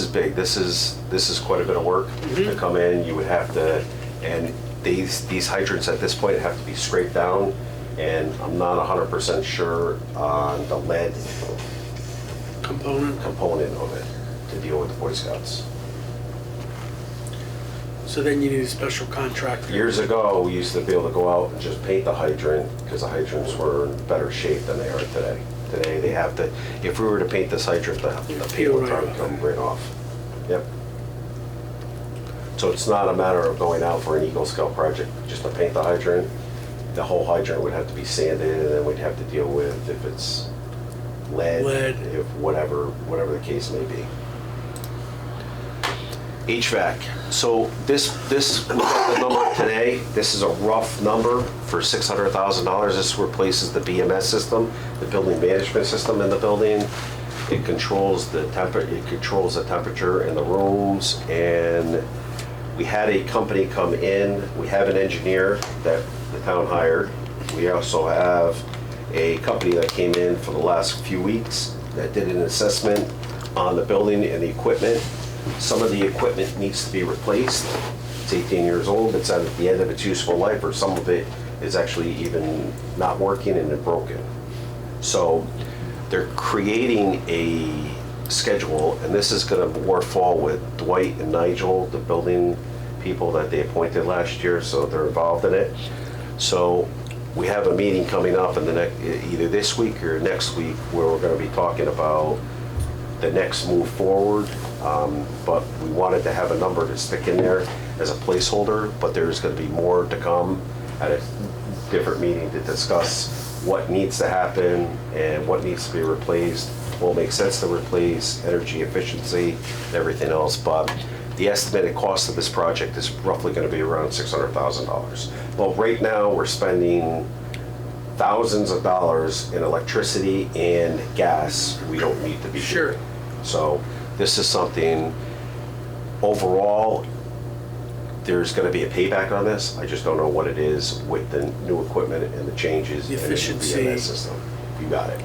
big. This is quite a bit of work to come in. You would have to, and these hydrants at this point have to be scraped down, and I'm not 100% sure on the lead Component. of it to deal with the Boy Scouts. So then you need a special contractor. Years ago, we used to be able to go out and just paint the hydrant because the hydrants were in better shape than they are today. Today, they have to, if we were to paint this hydrant, the paint would come right off. Yep. So it's not a matter of going out for an Eagle Scout project just to paint the hydrant. The whole hydrant would have to be sanded, and then we'd have to deal with if it's lead, if whatever the case may be. HVAC. So this look at the number today. This is a rough number for $600,000. This replaces the BMS system, the building management system in the building. It controls the temperature in the rooms, and we had a company come in. We have an engineer that the town hired. We also have a company that came in for the last few weeks that did an assessment on the building and the equipment. Some of the equipment needs to be replaced. It's 18 years old, it's at the end of its useful life, or some of it is actually even not working and it's broken. So they're creating a schedule, and this is gonna more fall with Dwight and Nigel, the building people that they appointed last year, so they're involved in it. So we have a meeting coming up in the next, either this week or next week, where we're gonna be talking about the next move forward. But we wanted to have a number to stick in there as a placeholder, but there's gonna be more to come at a different meeting to discuss what needs to happen and what needs to be replaced, what makes sense to replace, energy efficiency, and everything else. But the estimated cost of this project is roughly gonna be around $600,000. Well, right now, we're spending thousands of dollars in electricity and gas we don't need to be doing. Sure. So this is something, overall, there's gonna be a payback on this. I just don't know what it is with the new equipment and the changes The in the VMS efficiency. system. You got it.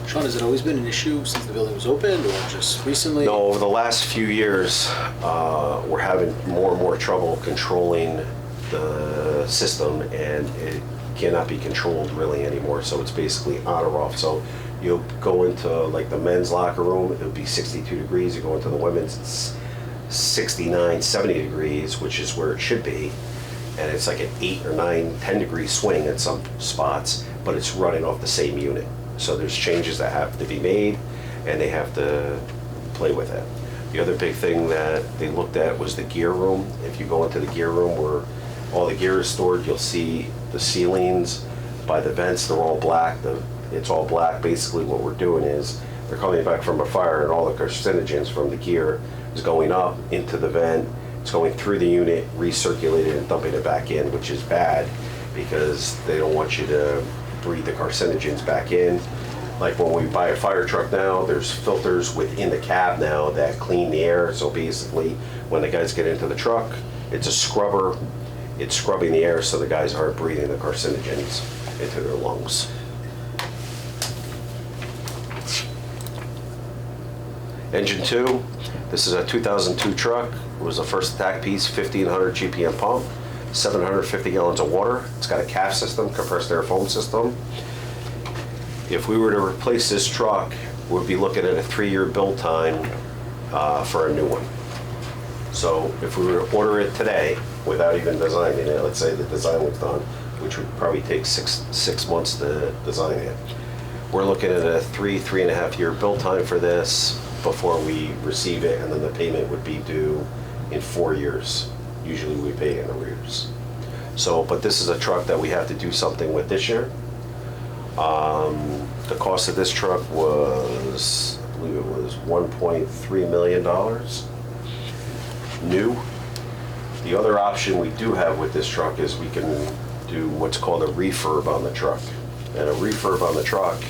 Sean, has it always been an issue since the building was opened, or just recently? No, over the last few years, we're having more and more trouble controlling the system, and it cannot be controlled really anymore. So it's basically on or off. So you'll go into like the men's locker room, it'll be 62 degrees. You go into the women's, it's 69, 70 degrees, which is where it should be. And it's like an 8 or 9, 10 degree swing in some spots, but it's running off the same unit. So there's changes that have to be made, and they have to play with it. The other big thing that they looked at was the gear room. If you go into the gear room where all the gear is stored, you'll see the ceilings by the vents, they're all black. It's all black. Basically what we're doing is they're coming back from a fire, and all the carcinogens from the gear is going up into the vent. It's going through the unit, recirculating and dumping it back in, which is bad because they don't want you to breathe the carcinogens back in. Like when we buy a fire truck now, there's filters within the cab now that clean the air. So basically, when the guys get into the truck, it's a scrubber. It's scrubbing the air so the guys aren't breathing the carcinogens into their lungs. Engine 2, this is a 2002 truck. It was the first attack piece, 1,500 GPM pump, 750 gallons of water. It's got a CAF system, compressed air foam system. If we were to replace this truck, we'd be looking at a 3-year build time for a new one. So if we were to order it today without even designing it, let's say the design was done, which would probably take six months to design it, we're looking at a 3.5 year build time for this before we receive it, and then the payment would be due in 4 years. Usually we pay in arrears. So, but this is a truck that we have to do something with this year. The cost of this truck was, I believe it was $1.3 million new. The other option we do have with this truck is we can do what's called a refurb on the truck. And a refurb on the truck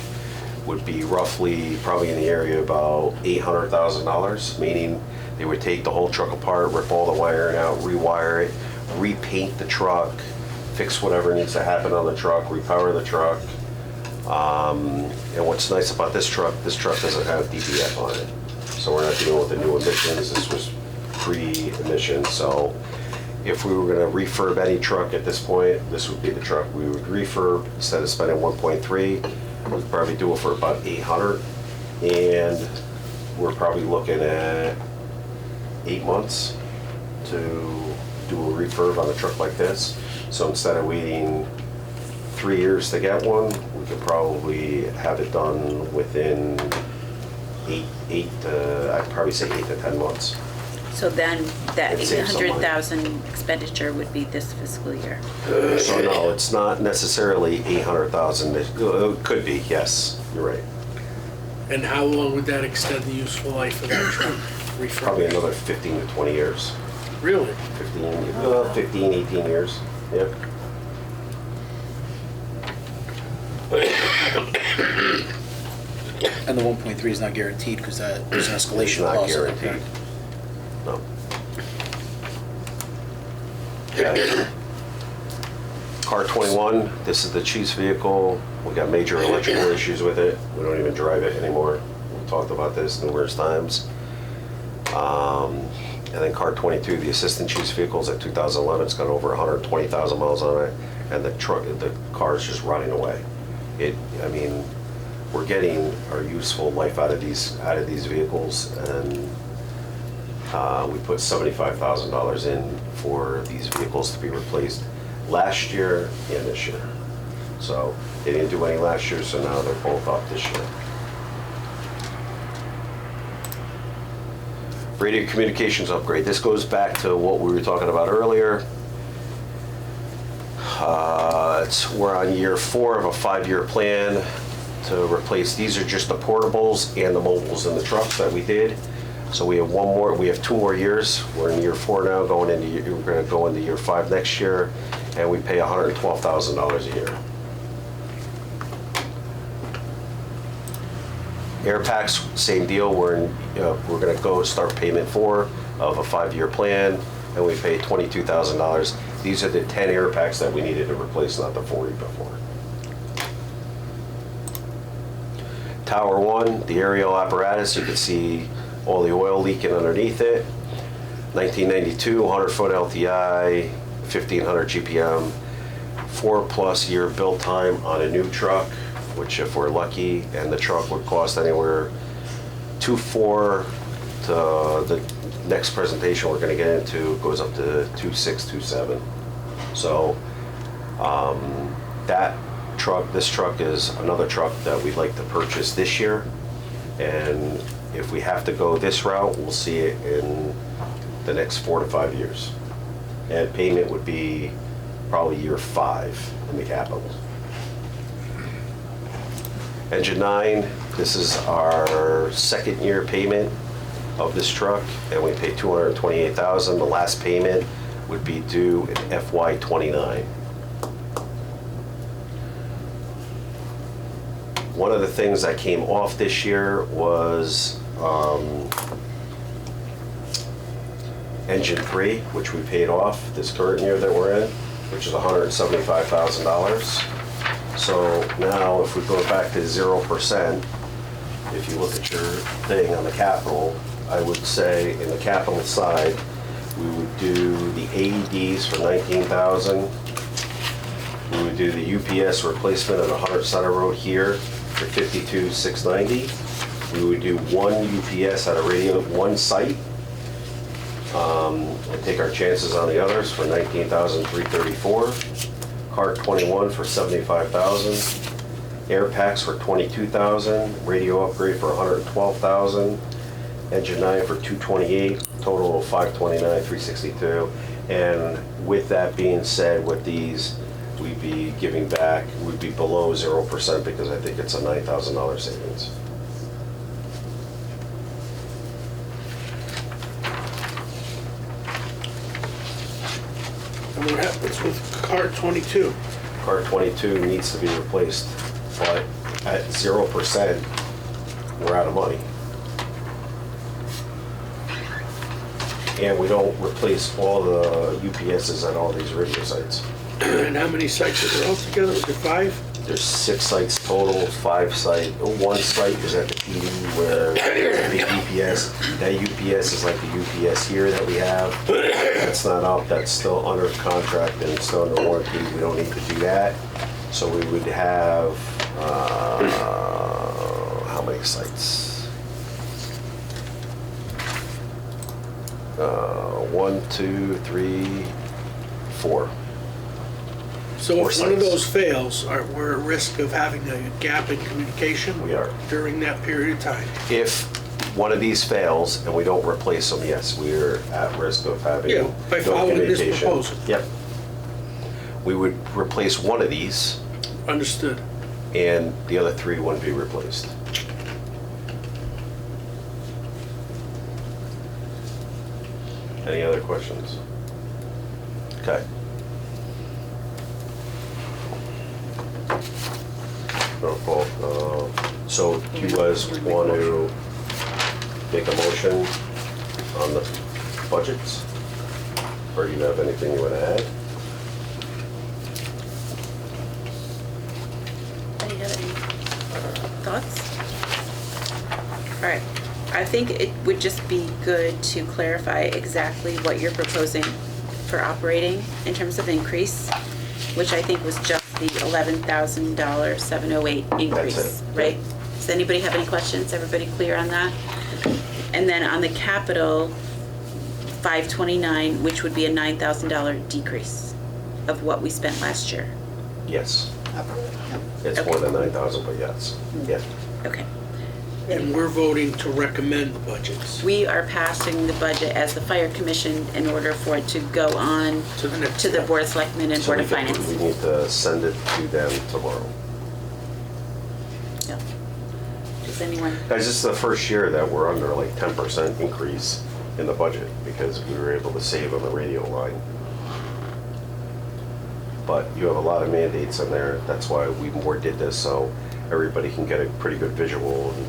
would be roughly, probably in the area about $800,000, meaning they would take the whole truck apart, rip all the wiring out, rewire it, repaint the truck, fix whatever needs to happen on the truck, repower the truck. And what's nice about this truck doesn't have DPF on it. So we're not dealing with the new emissions. This was pre-emissions. So if we were gonna refurb any truck at this point, this would be the truck we would refurb. Instead of spending 1.3, we'd probably do it for about 800. And we're probably looking at 8 months to do a refurb on a truck like this. So instead of waiting 3 years to get one, we could probably have it done within I'd probably say 8 to 10 months. So then that It saves some money. 800,000 expenditure would be this fiscal year. So no, it's not necessarily 800,000. It could be, yes, you're right. And how long would that extend the useful life of that truck? Probably Refurbished? another 15 to 20 years. Really? 15, 18 years, yeah. And the 1.3 is not guaranteed because there's an It's escalation not clause. guaranteed. No. Yeah. Car 21, this is the chief's vehicle. We got major electrical issues with it. We don't even drive it anymore. we've talked about this numerous times. And then car 22, the assistant chief's vehicles at 2011, it's got over 120,000 miles on it, and the car's just running away. I mean, we're getting our useful life out of these vehicles, and we put $75,000 in for these vehicles to be replaced last year and this year. So they didn't do any last year, so now they're both up this year. Radio communications upgrade. This goes back to what we were talking about earlier. We're on year 4 of a 5-year plan to replace. These are just the portables and the mobiles in the trucks that we did. So we have 2 more years. We're in year 4 now, we're going to go into year 5 next year, and we pay $112,000 a year. Air packs, same deal. We're going to go start payment 4 of a 5-year plan, and we pay $22,000. These are the 10 air packs that we needed to replace, not the 40 before. Tower 1, the aerial apparatus, you can see all the oil leaking underneath it. 1992, 100-foot LTI, 1500 GPM, 4+ year build time on a new truck, which if we're lucky, and the truck would cost anywhere $2.4 to the next presentation we're going to get into goes up to $2.6, $2.7. So this truck is another truck that we'd like to purchase this year, and if we have to go this route, we'll see it in the next 4 to 5 years. And payment would be probably year 5 in the capital. Engine 9, this is our 2nd year payment of this truck, and we pay $228,000. The last payment would be due in FY29. One of the things that came off this year was Engine 3, which we paid off this current year that we're in, which is $175,000. So now if we go back to 0%, if you look at your thing on the capital, I would say in the capital side, we would do the AEDs for $19,000. We would do the UPS replacement at 100 Center Road here for $52,690. We would do 1 UPS at one site, and take our chances on the others for $19,334. Car 21 for $75,000. Air packs for $22,000. Radio upgrade for $112,000. Engine 9 for $228,000. Total of $529,362. And with that being said, with these, we'd be giving back, we'd be below 0% because I think it's a $9,000 savings. And what happens with car 22? Car 22 needs to be replaced, but at 0%, we're out of money. And we don't replace all the UPSs at all these radio sites. And how many sites are there altogether? Is it 5? There's 6 sites total, 5 sites. 1 site is at the PD where there's a big UPS. That UPS is like the UPS here that we have. That's not up, that's still under contract and still under warranty. We don't need to do that. So we would have, how many sites? 1, 2, 3, 4. So Four if one of sites. those fails, we're at risk of having a gap in communication? We are. During that period of time? If one of these fails and we don't replace them, yes, we're at risk of having Yeah, by no following this communication. proposal. Yep. We would replace one of these Understood. and the other 3 wouldn't be replaced. Any other questions? Okay. Roll call. So do you guys want to make a motion on the budgets? Or do you have anything you want to add? Any thoughts? I think it would just be good to clarify exactly what you're proposing for operating in terms of increase, which I think was just the $11,708 increase, That's it. right? Does anybody have any questions? Everybody clear on that? And then on the capital, 529, which would be a $9,000 decrease of what we spent last year. Yes, it's Okay. more than 9,000, but yes, yeah. Okay. And we're voting to recommend the budgets We are passing the budget as the fire commission in order for it to go on to the next. to the board of selectmen and So board we of can- finance. We need to send it to them tomorrow. Yeah. Does anyone, Guys, this is the first year that we're under like 10% increase in the budget because we were able to save on the radio line. But you have a lot of mandates in there. That's why we more did this, so everybody can get a pretty good visual and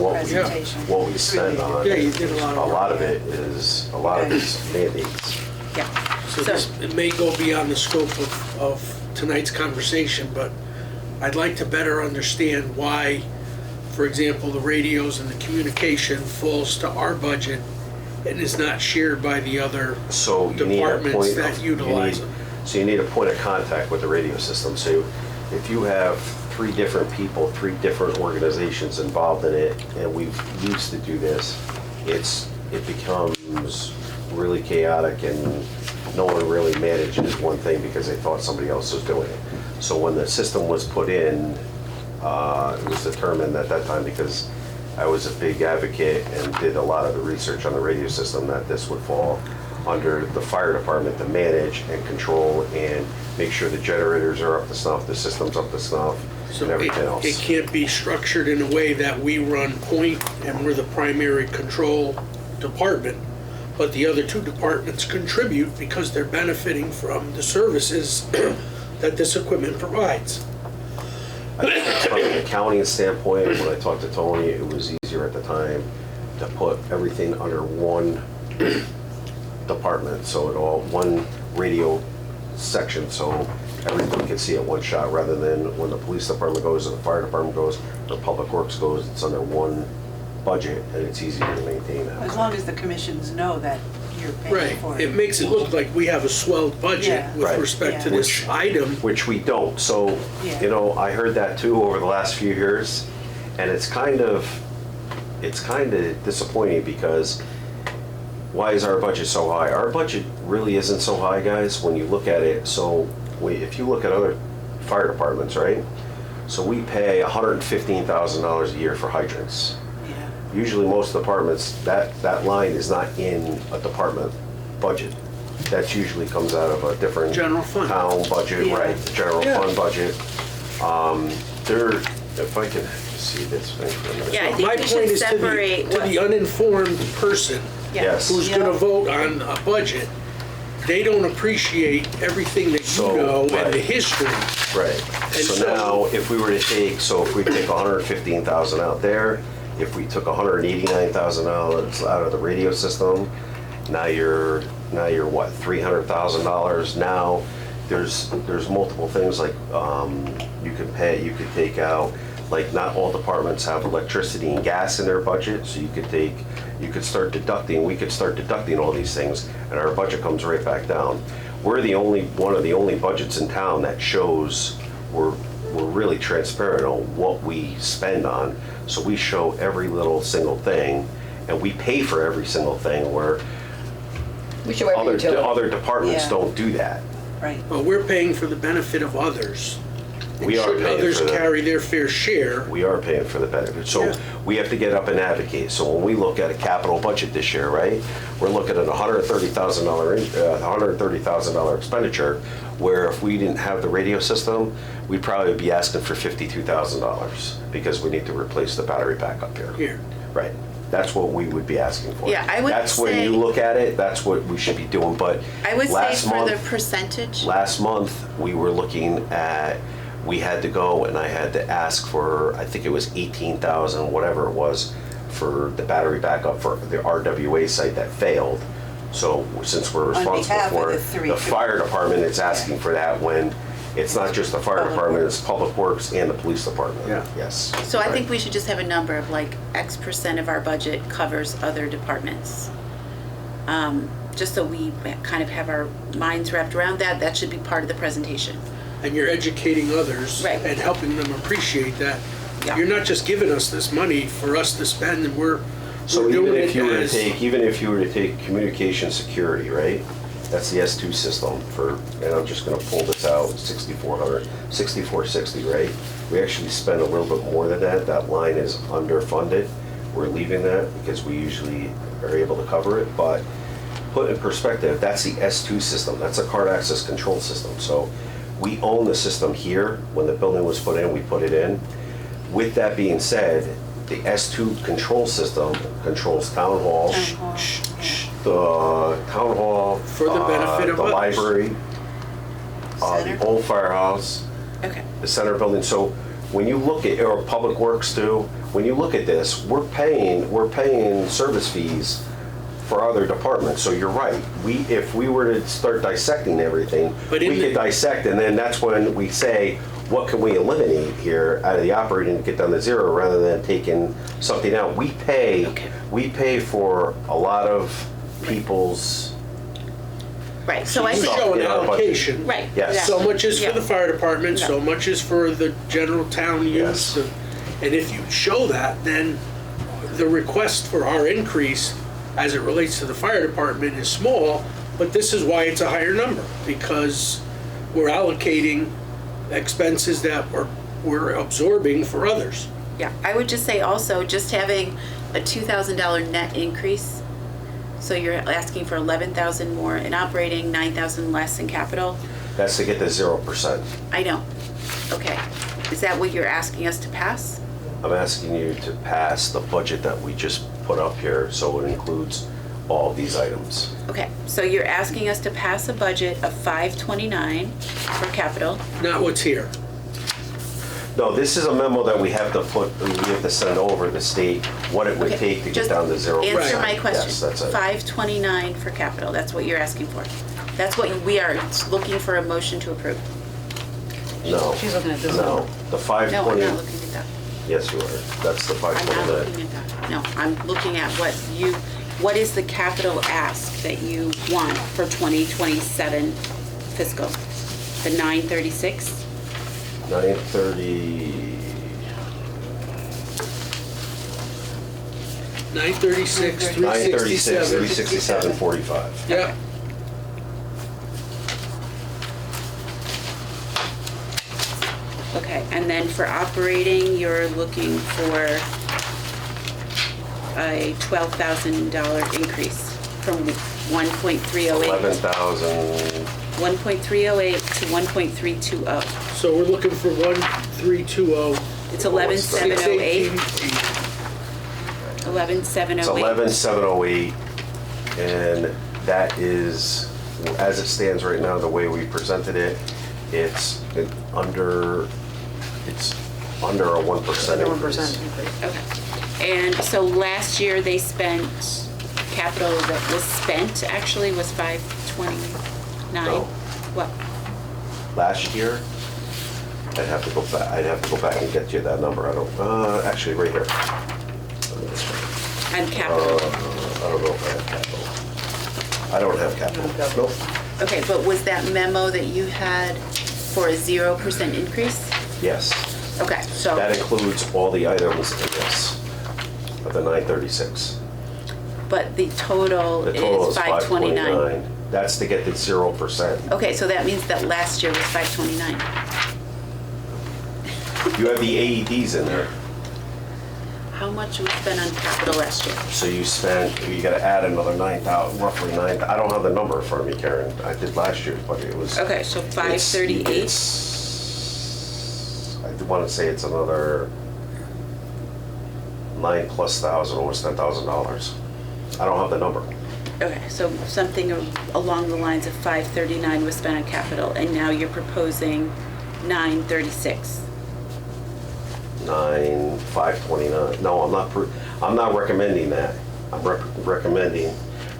what we, Presentation. what we spend on. Yeah, you did a lot of A work. lot of it is, a lot of it's mandates. yeah. So this, it may go beyond the scope of tonight's conversation, but I'd like to better understand why, for example, the radios and the communication falls to our budget and is not shared by the other So you need a departments point that of, utilize them. so you need a point of contact with the radio system. So if you have 3 different people, 3 different organizations involved in it, and we've used to do this, it becomes really chaotic and no one really manages one thing because they thought somebody else was doing it. So when the system was put in, it was determined at that time, because I was a big advocate and did a lot of the research on the radio system, that this would fall under the fire department to manage and control and make sure the generators are up to snuff, the system's up to snuff, So and everything it else. can't be structured in a way that we run point and we're the primary control department, but the other 2 departments contribute because they're benefiting from the services that this equipment provides. I think from an accounting standpoint, when I talked to Tony, it was easier at the time to put everything under one department, so it all, one radio section, so everyone can see it one shot, rather than when the police department goes, or the fire department goes, or public works goes, it's under one budget, and it's easier to maintain that. As long as the commissions know that you're paying Right, for it makes it look like we have a swelled budget Yeah. with Right. respect to Yeah. this item. Which we don't, so, Yeah. you know, I heard that too over the last few years, and it's kind of disappointing, because why is our budget so high? Our budget really isn't so high, guys, when you look at it. So if you look at other fire departments, right? So we pay $115,000 a year for hydrants. Yeah. Usually most departments, that line is not in a department budget. That usually comes out of a different General fund. town budget, Yeah. right, the general Yeah. fund budget. If I can see this thing for a minute. Yeah, I My think we point should is separate to what. the uninformed person Yes. who's Yeah. gonna vote on a budget, they don't appreciate everything that you So, know and the right. history. Right, And so so- now, if we were to take, if we take 115,000 out there, if we took $189,000 out of the radio system, now you're what, $300,000? Now, there's multiple things, like, you could take out, like, not all departments have electricity and gas in their budget, so you could start deducting, we could start deducting all these things, and our budget comes right back down. We're one of the only budgets in town that shows we're really transparent on what we spend on. So we show every little single thing, and we pay for every single thing, where We show every utility. other departments Yeah. don't do that. Right. But we're paying for the benefit of others. And We are should paying others for that. carry their fair share, We are paying for the benefit. So Yeah. we have to get up and advocate. So when we look at a capital budget this year, right, we're looking at a $130,000 expenditure, where if we didn't have the radio system, we'd probably be asking for $52,000, because we need to replace the battery backup here. here. Right. That's what we would be asking for. Yeah, I would That's when say- you look at it, that's what we should be doing, but I would say last for the month, percentage. last month, we were looking at, we had to go and I had to ask for, I think it was 18,000, whatever it was, for the battery backup for the RWA site that failed. So since we're responsible behalf of for the it, three. the fire department is asking for that when It's not just the fire department, it's public works and the police department. Yeah. Yes. So I Right. think we should just have a number of like X% of our budget covers other departments. Just so we kind of have our minds wrapped around that, that should be part of the presentation. And you're educating others Right. and helping them appreciate that. Yeah. You're not just giving us this money for us to spend, and we're So doing even if it you were to as- take, communication security, right? That's the S2 system for, and I'm just gonna pull this out, 6460, right? We actually spend a little bit more than that. That line is underfunded. We're leaving that because we usually are able to cover it, but put in perspective, that's the S2 system. That's a card access control system. So we own the system here. When the building was put in, we put it in. With that being said, the S2 control system controls town hall, the town hall, For the benefit of the others. library, Center? the old firehouse, Okay. the center building. So when you look at, or Public Works too, when you look at this, we're paying service fees for other departments. So you're right. If we were to start dissecting everything, But in we the- could dissect, and then that's when we say, what can we eliminate here out of the operating to get down to zero rather than taking something out? We Okay. pay for a lot of people's, Right, so I You think, show an in our budget. allocation. right. Yes. So exactly. much is for Yeah. the fire department, so Yeah. much is for the general town Yes. use. And if you show that, then the request for our increase as it relates to the fire department is small, but this is why it's a higher number, because we're allocating expenses that we're absorbing for others. Yeah, I would just say also, just having a $2,000 net increase, so you're asking for 11,000 more in operating, 9,000 less in capital. that's to get to 0%. I don't. Okay, is that what you're asking us to pass? I'm asking you to pass the budget that we just put up here, so it includes all these items. Okay, so you're asking us to pass a budget of 529 for capital. Not what's here. No, this is a memo that we have to send over the state, what it would Okay, take to get just down to 0%. Answer my Yes, question. that's it. 529 for capital, that's what you're asking for. That's what we are looking for a motion to approve. No. She's looking at this No, one. the No, I'm 520, not looking at that. yes, you are. That's the I'm not 529. looking at that. No, I'm looking at what is the capital ask that you want for 2027 fiscal? The 936? 930, 936, 936, 367. 367.45. Yeah. Okay, and then for operating, you're looking for a $12,000 increase from 1.308, 11,000, 1.308 to 1.320. So we're looking for 1320. It's 11,708, 618. 11,708. it's 11,708, and that is, as it stands right now, the way we presented it, it's under a 1% Under increase. 1% increase. Okay. And so last year they spent, capital that was spent actually was 529. No. What? Last year, I'd have to go back and get you that number. I don't, actually, right here. Let me just- And capital. I don't know if I have capital. I don't have capital. Nope. Okay, but was that memo that you had for a 0% increase? Yes. Okay, so, That includes all the items in this, of the 936. but the total The total is is 529. 529. That's to get the 0%. Okay, so that means that last year was 529. You have the AEDs in there. How much was spent on capital last year? So you gotta add another 9,000, roughly 9, I don't have the number in front of me, Karen. I did last year's budget, it was. Okay, so 538? I want to say it's another 9,000+, almost $10,000. I don't have the number. Okay, so something along the lines of 539 was spent on capital, and now you're proposing 936. 529. No, I'm not recommending that. I'm recommending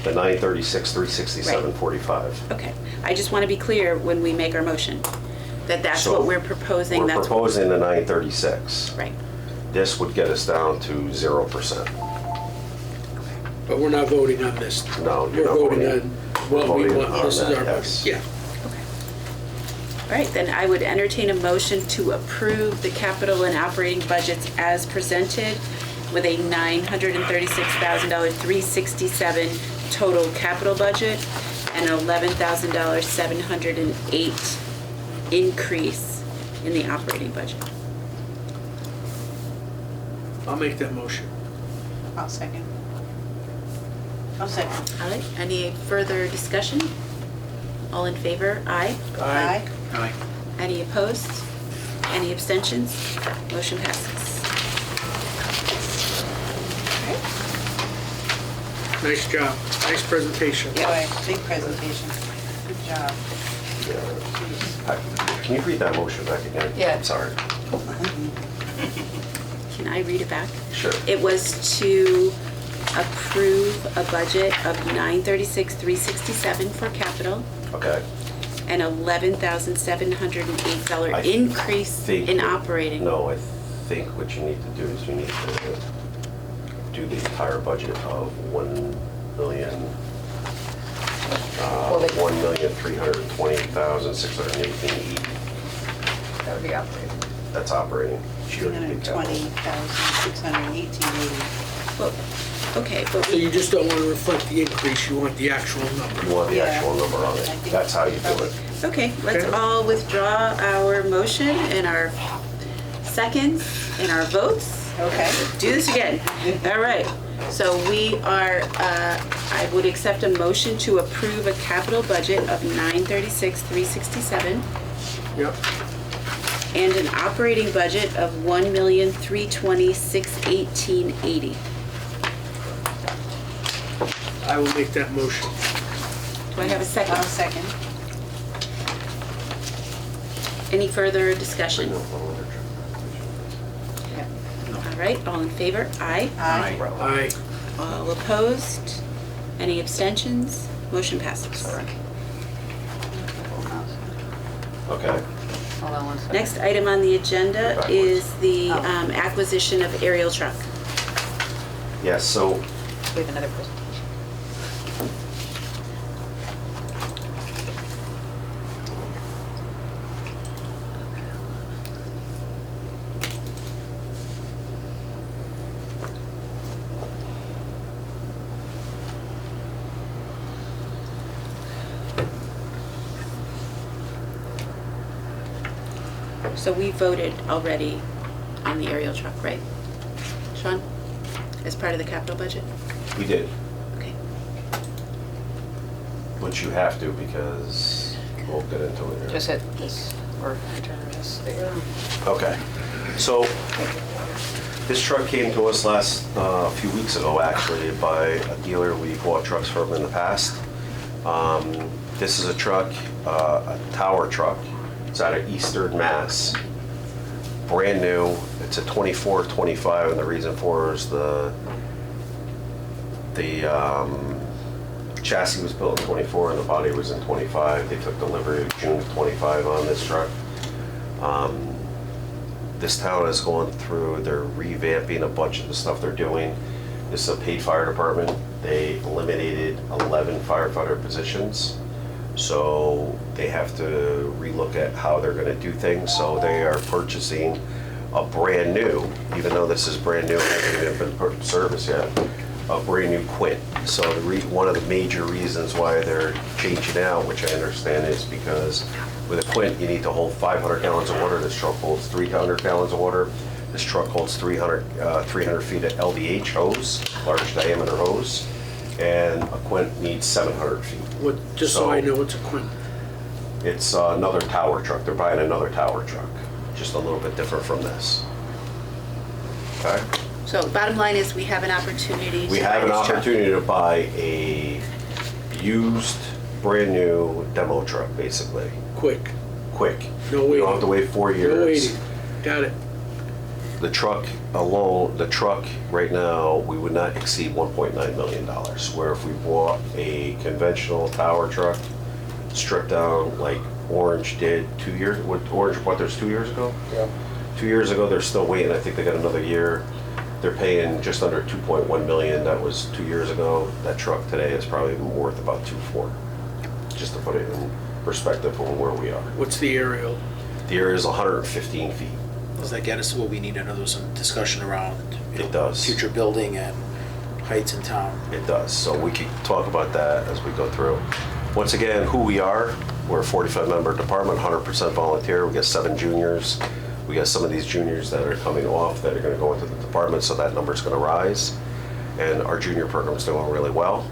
the 936, 367.45. Okay, I just want to be clear when we make our motion. That's So what we're proposing, We're that's. proposing the 936. Right. This would get us down to 0%. But we're not voting on this. No, you're We're not voting voting. on what we Voting want. on This is that, our yes. budget. Yeah. All right, then I would entertain a motion to approve the capital and operating budgets as presented with a $936,000, 367 total capital budget and $11,000, 708 increase in the operating budget. I'll make that motion. I'll second. All right, any further discussion? All in favor? Aye. Aye. Aye. Any opposed? Any abstentions? Motion passes. Nice job. Nice presentation. Boy, big presentation. Good job. Can you read that motion back again? Yeah. Sorry. Can I read it back? Sure. It was to approve a budget of $936,367 for capital Okay. and $11,708 I increase think in what- operating. No, I think what you need to do is you need to do the entire budget of 1,320,618. That would be operating. That's operating. She already did capital. 320,618.80. Well, okay, but So you just don't want to reflect the increase, you want the actual number. You want the Yeah. actual number on I it. think That's how you do probably- it. okay, let's Okay. all withdraw our motion and our seconds and our votes. Okay. Do this again. All right. So we are, I would accept a motion to approve a capital budget of $936,367 Yep. and an operating budget of $1,320,618.80. I will make that motion. Do I have a second? I'll second. Any further discussion? All right, all in favor? Aye. Aye. Aye. All opposed? Any abstentions? Motion passes. Okay. Hold on one second. Next item on the agenda is the acquisition of aerial truck. Yes, so We have another presentation. So we voted already on the aerial truck, right? Sean? As part of the capital budget? we did, Okay. which you have to because we'll get into it here. Just hit this, or enter this there. Okay, so this truck came to us a few weeks ago, actually, by a dealer we bought trucks from in the past. This is a truck, a tower truck. It's out of Eastern Mass. Brand new. It's a 24, 25, and the reason for it is the chassis was built in 24 and the body was in 25. They took delivery of June of 25 on this truck. This town is going through, they're revamping a bunch of the stuff they're doing. This is a paid fire department. They eliminated 11 firefighter positions. So they have to relook at how they're gonna do things. So they are purchasing a brand new, even though this is brand new, it hasn't even been put in service yet, a brand new Quint. So one of the major reasons why they're changing out, which I understand, is because with a Quint, you need to hold 500 gallons of water. This truck holds 300 gallons of water. This truck holds 300 feet of LDH hose, large diameter hose, and a Quint needs 700 feet. What, just so I know, it's a Quint. It's another tower truck. They're buying another tower truck, just a little bit different from this. Okay? So bottom line is we have an opportunity to We buy have an this truck. opportunity to buy a used, brand new demo truck, basically. Quick. Quick. No We waiting. don't have to wait 4 No years. waiting. Got it. The truck alone, the truck right now, we would not exceed $1.9 million. Where if we bought a conventional tower truck, stripped down like Orange did 2 years, there's 2 years ago? Yeah. 2 years ago, they're still waiting, I think they got another year. They're paying just under 2.1 million, that was 2 years ago. That truck today is probably worth about 2.4, just to put it in perspective on where we are. What's the aerial? The area is 115 feet. Does that get us to what we need? I know there was some discussion around, you know, It does. future building and heights in town. It does, so we could talk about that as we go through. Once again, who we are, we're a 45-member department, 100% volunteer. We got 7 juniors. We got some of these juniors that are coming off that are gonna go into the department, so that number's gonna rise. And our junior program's doing really well.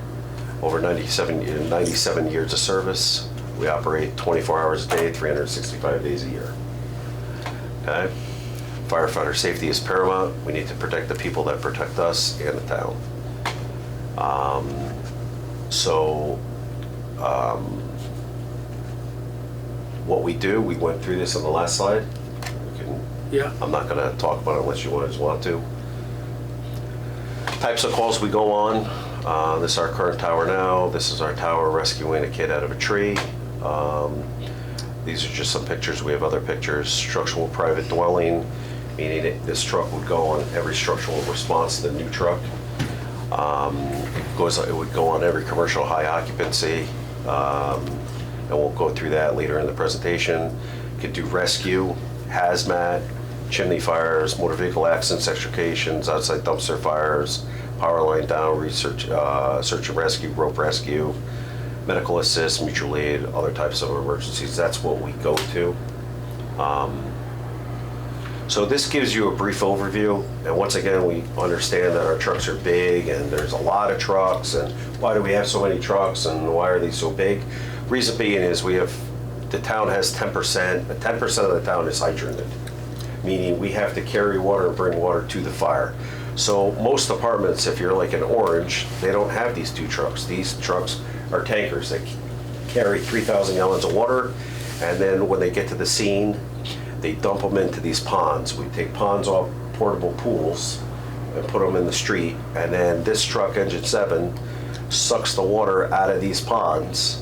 Over 97 years of service. We operate 24 hours a day, 365 days a year. Okay? Firefighter safety is paramount. We need to protect the people that protect us and the town. What we do, we went through this on the last slide. Yeah. I'm not gonna talk about it unless you guys want to. Types of calls we go on. This is our current tower now. This is our tower rescuing a kid out of a tree. These are just some pictures. We have other pictures. Structural private dwelling, meaning this truck would go on every structural response to the new truck. It would go on every commercial high occupancy. And we'll go through that later in the presentation. Could do rescue, hazmat, chimney fires, motor vehicle accidents, extrications, outside dumpster fires, power line down, research, search and rescue, rope rescue, medical assist, mutual aid, other types of emergencies. That's what we go to. So this gives you a brief overview, and once again, we understand that our trucks are big and there's a lot of trucks, and why do we have so many trucks and why are they so big? Reason being is the town has 10%, but 10% of the town is hydranted, meaning we have to carry water and bring water to the fire. So most apartments, if you're like in Orange, they don't have these 2 trucks. These trucks are tankers that carry 3,000 gallons of water, and then when they get to the scene, they dump them into these ponds. We take ponds off portable pools and put them in the street, and then this truck, engine 7, sucks the water out of these ponds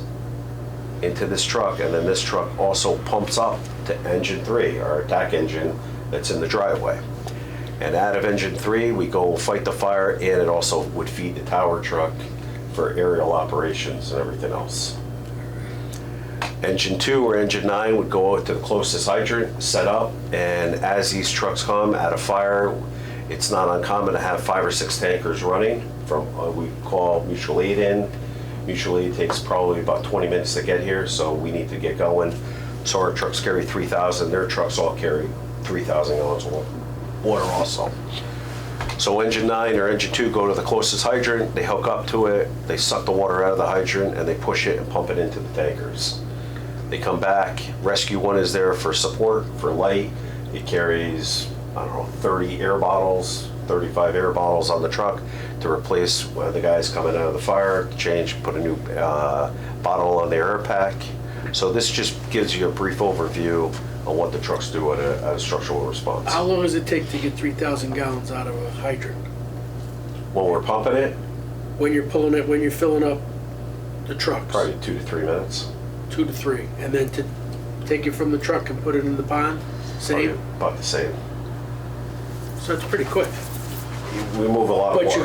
into this truck, and then this truck also pumps up to engine 3, our attack engine that's in the driveway. And out of engine 3, we go fight the fire, and it also would feed the tower truck for aerial operations and everything else. Engine 2 or engine 9 would go out to the closest hydrant, set up, and as these trucks come out of fire, it's not uncommon to have 5 or 6 tankers running from, we call mutual aid in. Mutual aid takes probably about 20 minutes to get here, so we need to get going. So our trucks carry 3,000, their trucks all carry 3,000 gallons of water also. So engine 9 or engine 2 go to the closest hydrant, they hook up to it, they suck the water out of the hydrant, and they push it and pump it into the tankers. They come back, rescue 1 is there for support, for light. It carries, 30 air bottles, 35 air bottles on the truck to replace the guys coming out of the fire, put a new bottle on the air pack. So this just gives you a brief overview on what the trucks do at a structural response. How long does it take to get 3,000 gallons out of a hydrant? When we're pumping it, When you're filling up the trucks? probably 2 to 3 minutes. 2 to 3. And then to take it from the truck and put it in the pond? Probably Same? about the same. So it's pretty quick. We move a lot of But water.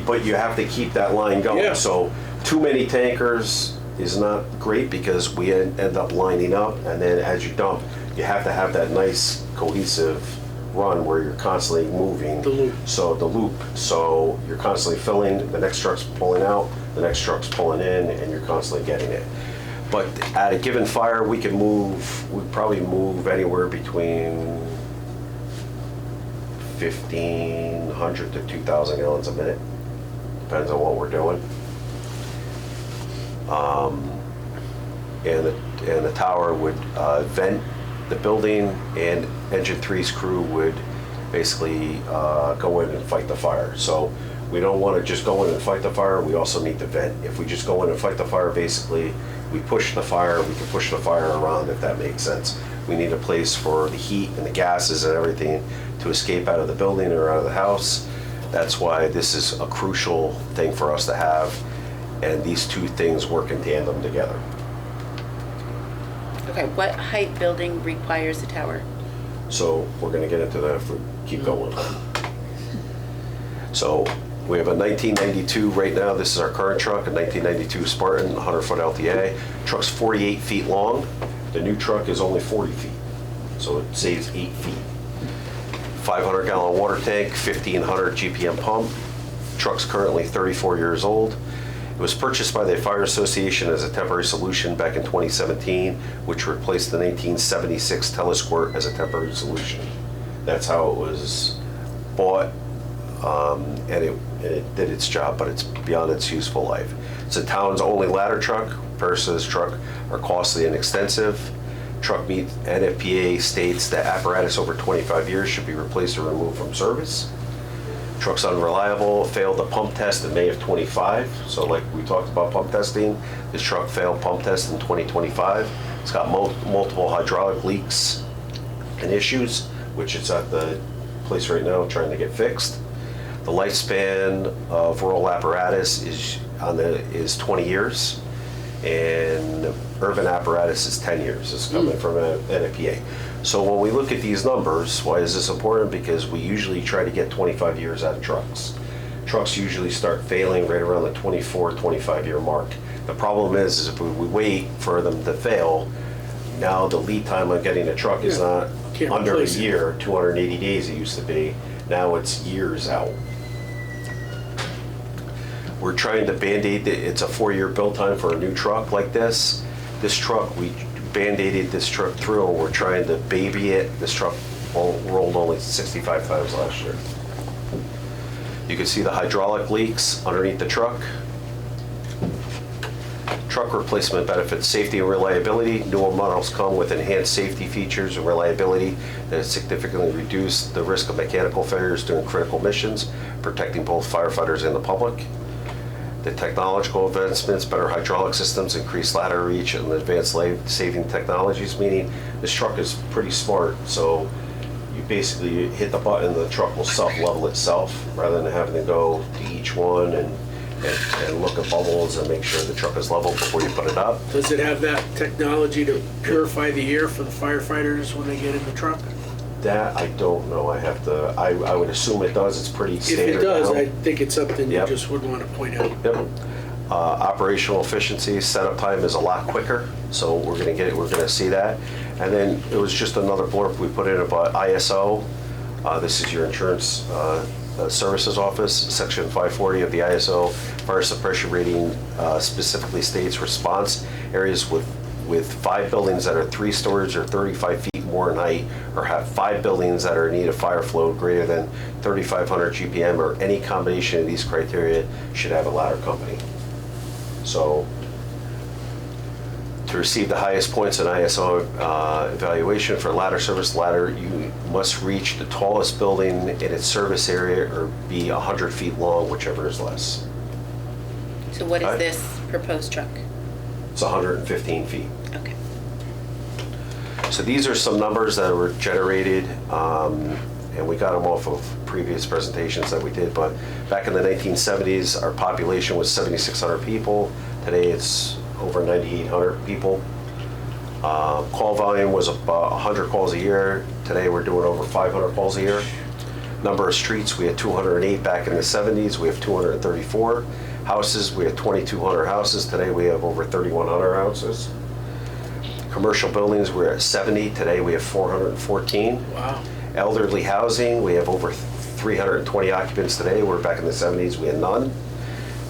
but You have to keep that line going. Yeah. So too many tankers is not great because we end up lining up, and then as you dump, you have to have that nice cohesive run where you're constantly moving. The loop. So you're constantly filling, the next truck's pulling out, the next truck's pulling in, and you're constantly getting it. But at a given fire, we probably move anywhere between 1,500 to 2,000 gallons a minute. Depends on what we're doing. And the tower would vent the building, and engine 3's crew would basically go in and fight the fire. So we don't want to just go in and fight the fire, we also need to vent. If we just go in and fight the fire, basically, we can push the fire around, if that makes sense. We need a place for the heat and the gases and everything to escape out of the building or out of the house. That's why this is a crucial thing for us to have, and these 2 things work in tandem together. Okay, what height building requires a tower? So we're gonna get into that if we keep going. So we have a 1992 right now, this is our current truck, a 1992 Spartan, 100-foot LTA. Truck's 48 feet long. The new truck is only 40 feet, so it saves 8 feet. 500-gallon water tank, 1,500 GPM pump. Truck's currently 34 years old. It was purchased by the Fire Association as a temporary solution back in 2017, which replaced the 1976 Telesquirt as a temporary solution. That's how it was bought, and it did its job, but it's beyond its useful life. It's the town's only ladder truck. Repairs to this truck are costly and extensive. Truck meets NFPA states that apparatus over 25 years should be replaced or removed from service. Truck's unreliable, failed the pump test in May of 25. So like we talked about pump testing, this truck failed pump test in 2025. It's got multiple hydraulic leaks and issues, which it's at the place right now trying to get fixed. The lifespan of rural apparatus is 20 years, and urban apparatus is 10 years. It's coming from NFPA. So when we look at these numbers, why is this important? Because we usually try to get 25 years out of trucks. Trucks usually start failing right around the 24, 25-year mark. The problem is if we wait for them to fail, now the lead time on getting a truck is not Can't under a replace it. year, 280 days it used to be. Now it's years out. We're trying to Band-Aid, it's a 4-year build time for a new truck like this. This truck, we Band-Aided this truck through, and we're trying to baby it. This truck rolled only 65 times last year. You can see the hydraulic leaks underneath the truck. Truck replacement benefits: safety and reliability. Newer models come with enhanced safety features and reliability that significantly reduce the risk of mechanical failures during critical missions, protecting both firefighters and the public. The technological advancements, better hydraulic systems, increased ladder reach, and advanced life-saving technologies, meaning this truck is pretty smart. So you basically hit the button, the truck will self-level itself rather than having to go to each one and look at bubbles and make sure the truck is level before you put it up. Does it have that technology to purify the air for the firefighters when they get in the truck? That I don't know. I would assume it does. It's pretty If standard it does, now. I think it's something you Yep. just would want to point out. Yep. Operational efficiency, setup time is a lot quicker, so we're gonna see that. And then it was just another blurb we put in about ISO. This is your insurance services office. Section 540 of the ISO fire suppression rating specifically states response areas with 5 buildings that are 3 stories or 35 feet more in height, or have 5 buildings that are in need of fire flow greater than 3,500 GPM, or any combination of these criteria should have a ladder company. So to receive the highest points in ISO evaluation for ladder service, you must reach the tallest building in its service area or be 100 feet long, whichever is less. So what is Right. this proposed truck? It's 115 feet. Okay. So these are some numbers that were generated, and we got them off of previous presentations that we did, but back in the 1970s, our population was 7,600 people. Today it's over 9,800 people. Call volume was about 100 calls a year. Today we're doing over 500 calls a year. Number of streets, we had 208 back in the 70s. We have 234. Houses, we had 2,200 houses. Today we have over 3,100 houses. Commercial buildings, we're at 70. Today we have 414. Wow. Elderly housing, we have over 320 occupants today. We're back in the 70s, we had none.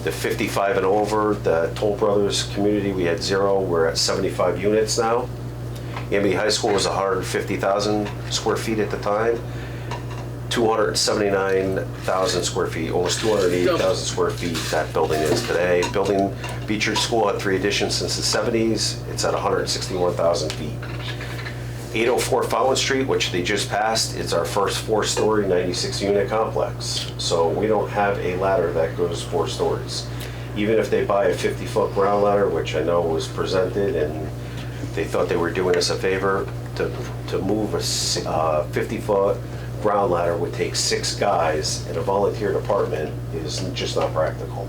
The 55 and over, the Toll Brothers community, we had 0. We're at 75 units now. Amity High School was 150,000 square feet at the time. 279,000 square feet, almost 280,000 square feet that building is today. Building Beecher School had 3 additions since the 70s. It's at 161,000 feet. 804 Fountain Street, which they just passed, is our first 4-story, 96-unit complex. So we don't have a ladder that goes 4 stories. Even if they buy a 50-foot ground ladder, which I know was presented, and they thought they were doing us a favor, to move a 50-foot ground ladder would take 6 guys, and a volunteer department is just not practical.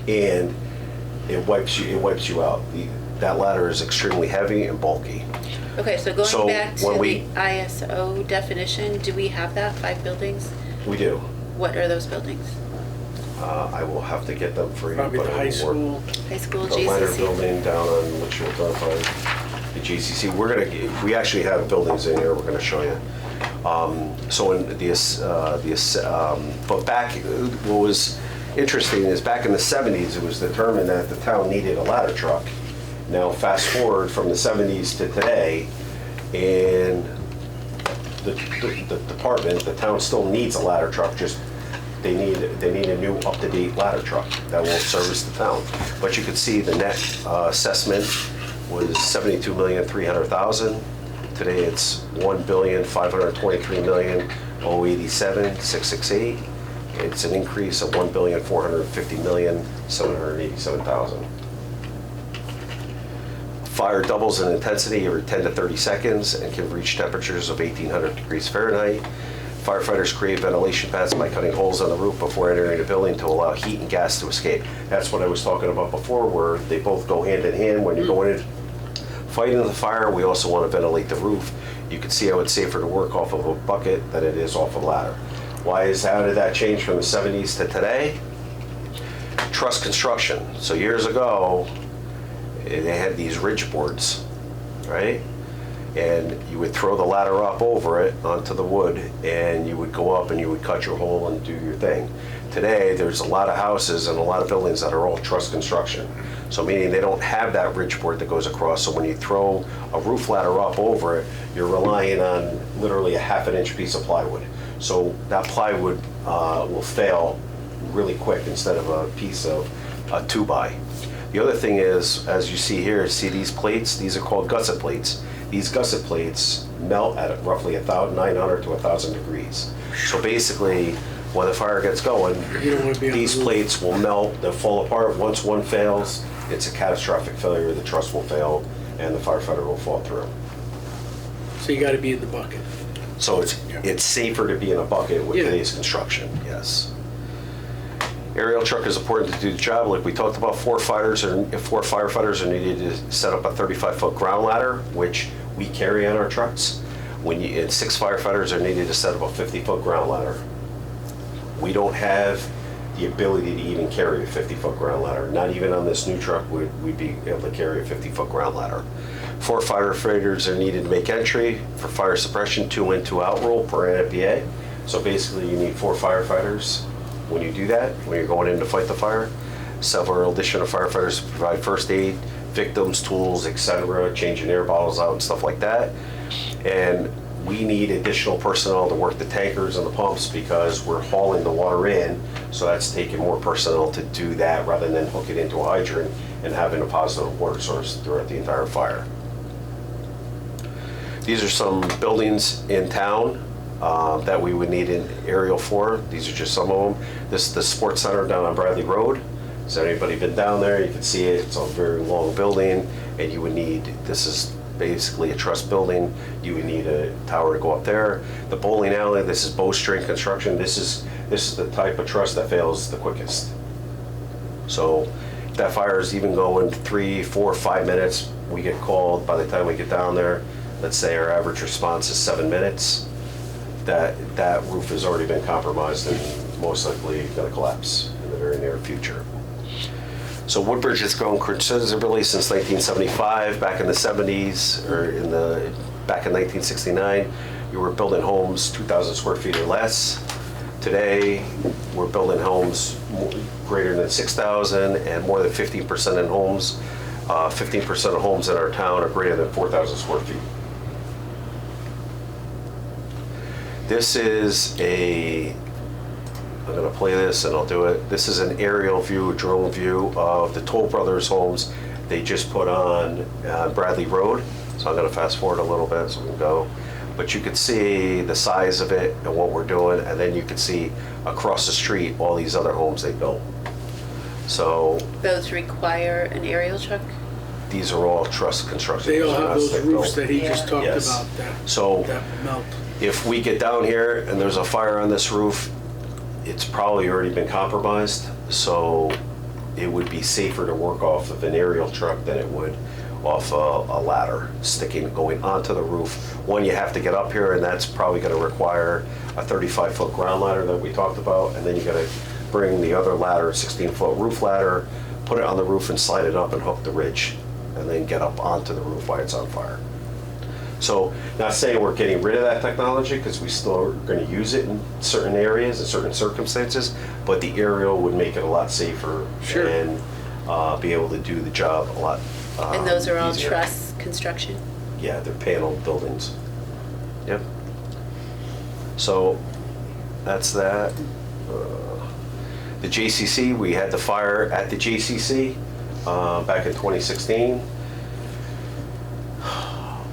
And it wipes you out. that ladder is extremely heavy and bulky. Okay, so So going back to when the we- ISO definition, do we have that, 5 buildings? We do. What are those buildings? I will have to get them for you. Probably but the I high will school. work- High school, The Leonard JCC? Building down on Litchfield Turnpike, the JCC. We actually have buildings in here we're gonna show you. So in but back, what was interesting is back in the 70s, it was determined that the town needed a ladder truck. Now fast forward from the 70s to today, and the department, the town still needs a ladder truck, just they need a new up-to-date ladder truck that will service the town. But you can see the net assessment was $72,300,000. Today it's $1,523,087,668. It's an increase of $1,450,787,000. Fire doubles in intensity every 10 to 30 seconds and can reach temperatures of 1,800 degrees Fahrenheit. Firefighters create ventilation pads by cutting holes on the roof before entering the building to allow heat and gas to escape. That's what I was talking about before, where they both go hand in hand. When you're going in fighting the fire, we also want to ventilate the roof. You can see how it's safer to work off of a bucket than it is off a ladder. How did that change from the 70s to today? Truss construction. So years ago, they had these ridge boards, right? And you would throw the ladder up over it onto the wood, and you would go up and you would cut your hole and do your thing. Today, there's a lot of houses and a lot of buildings that are all truss construction. So meaning they don't have that ridge board that goes across. So when you throw a roof ladder up over it, you're relying on literally a 1/2 inch piece of plywood. So that plywood will fail really quick instead of a piece of a 2x. The other thing is, as you see here, see these plates? These are called gusset plates. These gusset plates melt at roughly 900 to 1,000 degrees. So basically, when the fire gets going, You don't wanna be on the these roof. plates will melt, they'll fall apart. Once one fails, it's a catastrophic failure. The truss will fail and the firefighter will fall through. So you gotta be in the bucket. So it's safer to be in a bucket with Yeah. today's construction, yes. Aerial truck is important to do the job, like we talked about. 4 firefighters are needed to set up a 35-foot ground ladder, which we carry on our trucks. And 6 firefighters are needed to set up a 50-foot ground ladder. We don't have the ability to even carry a 50-foot ground ladder. Not even on this new truck would we be able to carry a 50-foot ground ladder. 4 firefighters are needed to make entry for fire suppression, 2 in, 2 out rule per NFPA. So basically you need 4 firefighters when you do that, when you're going in to fight the fire. Several additional firefighters to provide first aid, victims, tools, etc., changing air bottles out and stuff like that. And we need additional personnel to work the tankers and the pumps because we're hauling the water in, so that's taking more personnel to do that rather than hook it into a hydrant and having a positive water source throughout the entire fire. These are some buildings in town that we would need an aerial for. These are just some of them. This is the sports center down on Bradley Road. Has anybody been down there? You can see it. It's a very long building, and you would need, this is basically a truss building. You would need a tower to go up there. The bowling alley, this is bowstring construction. This is the type of truss that fails the quickest. So if that fire is even going 3, 4, 5 minutes, we get called. By the time we get down there, let's say our average response is 7 minutes, that roof has already been compromised and most likely going to collapse in the very near future. So Woodbridge has grown considerably since 1975. Back in the 70s, or back in 1969, you were building homes 2,000 square feet or less. Today, we're building homes greater than 6,000 and more than 15% in homes. 15% of homes in our town are greater than 4,000 square feet. This is I'm gonna play this and I'll do it. This is an aerial view, a drone view of the Toll Brothers homes they just put on Bradley Road. So I'm gonna fast forward a little bit so we can go. But you can see the size of it and what we're doing, and then you can see across the street all these other homes they built. So Those require an aerial truck? these are all truss construction. They all have those they roofs built. that he just talked Yes. about So that melt. if we get down here and there's a fire on this roof, it's probably already been compromised. So it would be safer to work off of an aerial truck than it would off a ladder sticking, going onto the roof. One, you have to get up here, and that's probably gonna require a 35-foot ground ladder that we talked about, and then you gotta bring the other ladder, 16-foot roof ladder, put it on the roof and slide it up and hook the ridge, and then get up onto the roof while it's on fire. So, not saying we're getting rid of that technology, because we still are gonna use it in certain areas, in certain circumstances, but the aerial would make it a lot safer. Sure. And be able to do the job a lot And those are all easier. truss construction? Yeah, they're paneled buildings. Yep. So, that's that. The JCC, we had the fire at the JCC back in 2016.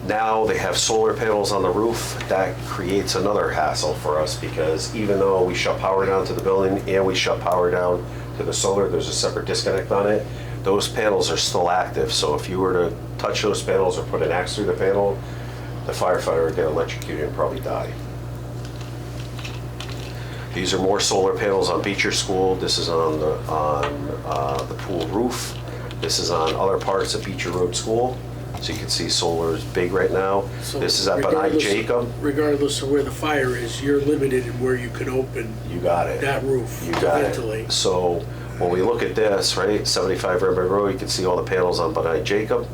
Now they have solar panels on the roof. That creates another hassle for us, because even though we shut power down to the building and we shut power down to the solar, there's a separate disconnect on it. Those panels are still active, so if you were to touch those panels or put an axe through the panel, the firefighter would get electrocuted and probably die. These are more solar panels on Beecher School. This is on the pool roof. This is on other parts of Beecher Road School. So you can see solar is big right now. So This is up at I regardless- Jacob. Regardless of where the fire is, you're limited in where you can open You got it. that roof You to got it. ventilate. So when we look at this, right, 75 Redbird Road, you can see all the panels on Benai Jacob.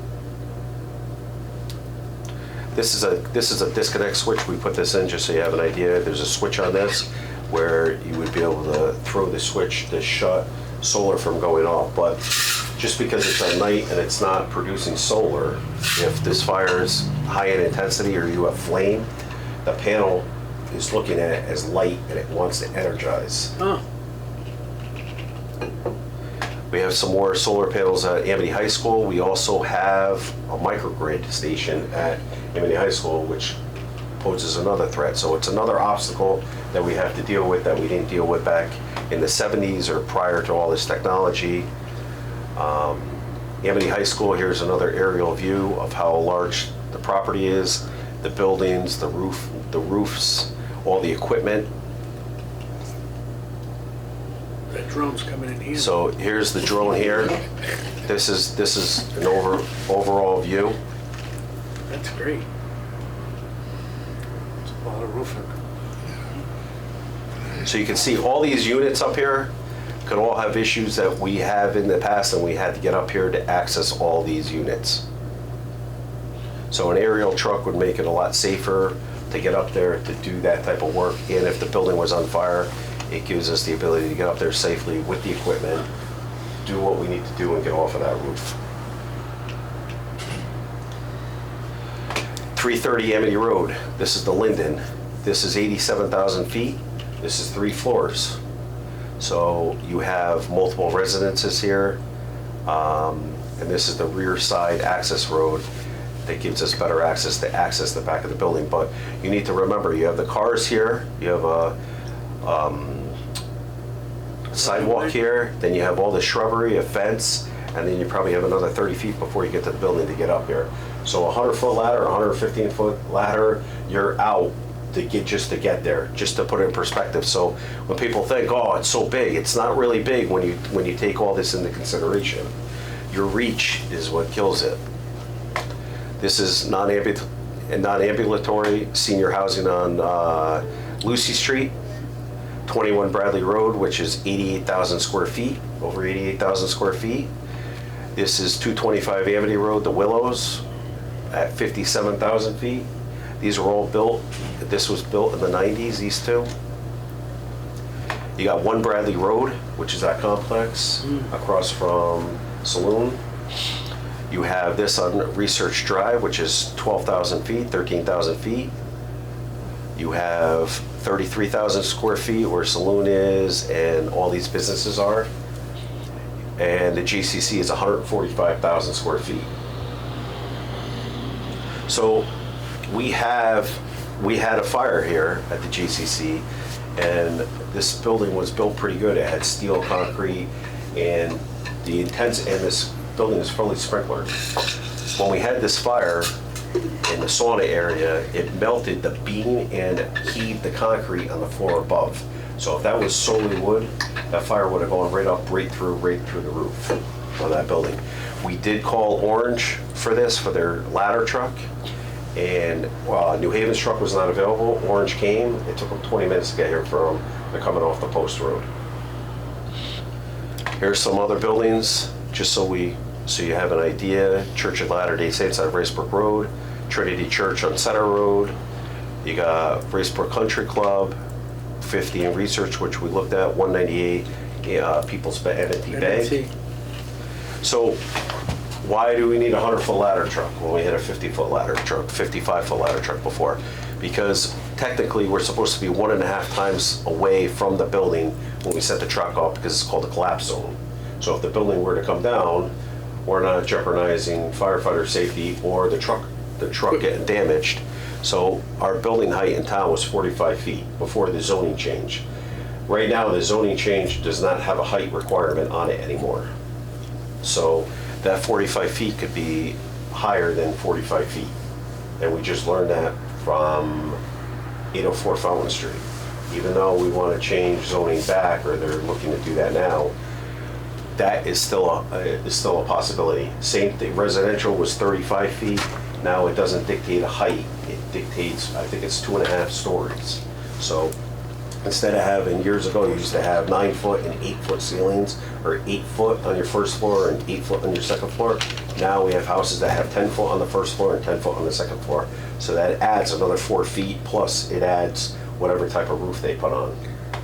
This is a disconnect switch. We put this in just so you have an idea. There's a switch on this where you would be able to throw the switch to shut solar from going off. But just because it's at night and it's not producing solar, if this fire is high in intensity or you have flame, the panel is looking at it as light and it wants to energize. Oh, We have some more solar panels at Amity High School. We also have a microgrid station at Amity High School, which poses another threat. So it's another obstacle that we have to deal with that we didn't deal with back in the 70s or prior to all this technology. Amity High School, here's another aerial view of how large the property is, the buildings, the roofs, all the equipment. that drone's coming in here. So here's the drone here. This is an overall view. That's great. It's a lot of roofing. So you can see all these units up here could all have issues that we have in the past, and we had to get up here to access all these units. So an aerial truck would make it a lot safer to get up there to do that type of work. And if the building was on fire, it gives us the ability to get up there safely with the equipment, do what we need to do and get off of that roof. 330 Amity Road, this is the Linden. This is 87,000 feet. This is 3 floors. So you have multiple residences here. And this is the rear side access road that gives us better access to access the back of the building. But you need to remember, you have the cars here, you have a sidewalk here, then you have all the shrubbery, a fence, and then you probably have another 30 feet before you get to the building to get up here. So a 100-foot ladder, 115-foot ladder, you're out to get there, just to put it in perspective. So when people think, oh, it's so big, it's not really big when you take all this into consideration. Your reach is what kills it. This is non-ambulatory senior housing on Lucy Street, 21 Bradley Road, which is 88,000 square feet, over 88,000 square feet. This is 225 Amity Road, The Willows, at 57,000 feet. These were all built, this was built in the 90s, these two. You got 1 Bradley Road, which is that complex, across from Saloon. You have this on Research Drive, which is 12,000 feet, 13,000 feet. You have 33,000 square feet where Saloon is and all these businesses are. And the GCC is 145,000 square feet. So we had a fire here at the GCC, and this building was built pretty good. It had steel, concrete, and this building is fully sprinklered. When we had this fire in the sauna area, it melted the beam and heaved the concrete on the floor above. So if that was solely wood, that fire would have gone right through the roof on that building. We did call Orange for this, for their ladder truck. And New Haven's truck was not available. Orange came. It took them 20 minutes to get here from, they're coming off the post road. Here's some other buildings, just so you have an idea. Church of Latter-day Saints on Racebrook Road, Trinity Church on Center Road. You got Racebrook Country Club, 50 in Research, which we looked at, 198 People's M&T Bank. So why do we need a 100-foot ladder truck when we had a 50-foot ladder truck, 55-foot ladder truck before? Because technically we're supposed to be 1.5 times away from the building when we set the truck up, because it's called a collapse zone. So if the building were to come down, we're not jeopardizing firefighter safety or the truck getting damaged. So our building height in town was 45 feet before the zoning change. Right now, the zoning change does not have a height requirement on it anymore. So that 45 feet could be higher than 45 feet. And we just learned that from 804 Fountain Street. Even though we want to change zoning back, or they're looking to do that now, that is still a possibility. Same thing, residential was 35 feet. Now it doesn't dictate a height. It dictates, I think it's 2.5 stories. So instead of having, years ago, you used to have 9-foot and 8-foot ceilings, or 8 foot on your first floor and 8 foot on your second floor. Now we have houses that have 10 foot on the first floor and 10 foot on the second floor. So that adds another 4 feet, plus it adds whatever type of roof they put on.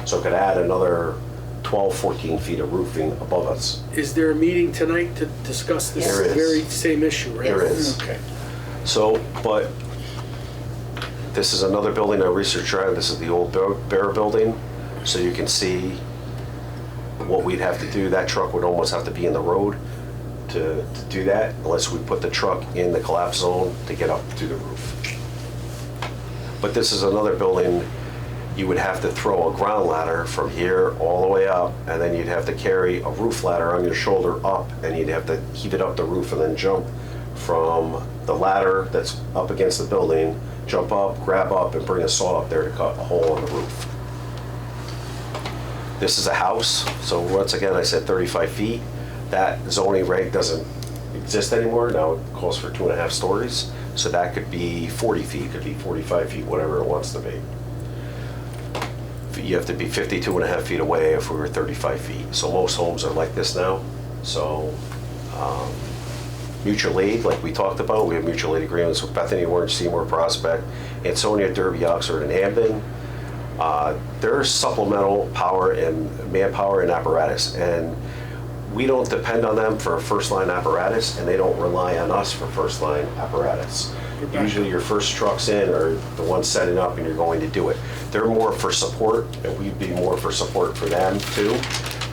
So it could add another 12, 14 feet of roofing above us. Is there a meeting tonight to discuss this There is. very same issue, right? There is. Okay. So, but this is another building on Research Drive. This is the old Bear building. So you can see what we'd have to do. That truck would almost have to be in the road to do that, unless we put the truck in the collapse zone to get up to the roof. But this is another building, you would have to throw a ground ladder from here all the way up, and then you'd have to carry a roof ladder on your shoulder up, and you'd have to heave it up the roof and then jump from the ladder that's up against the building, jump up, grab up, and bring a saw up there to cut a hole in the roof. This is a house, so once again, I said 35 feet. That zoning reg doesn't exist anymore. Now it calls for 2.5 stories. So that could be 40 feet, could be 45 feet, whatever it wants to be. You have to be 52.5 feet away if we were 35 feet. So most homes are like this now. So mutual aid, like we talked about, we have mutual aid agreements with Bethany, Orange, Seymour, Prospect, Ansonia, Derby, Oxford, and Hamden. There's supplemental power and manpower and apparatus, and we don't depend on them for first-line apparatus, and they don't rely on us for first-line apparatus. Usually your first trucks in are the ones setting up and you're going to do it. They're more for support, and we'd be more for support for them too.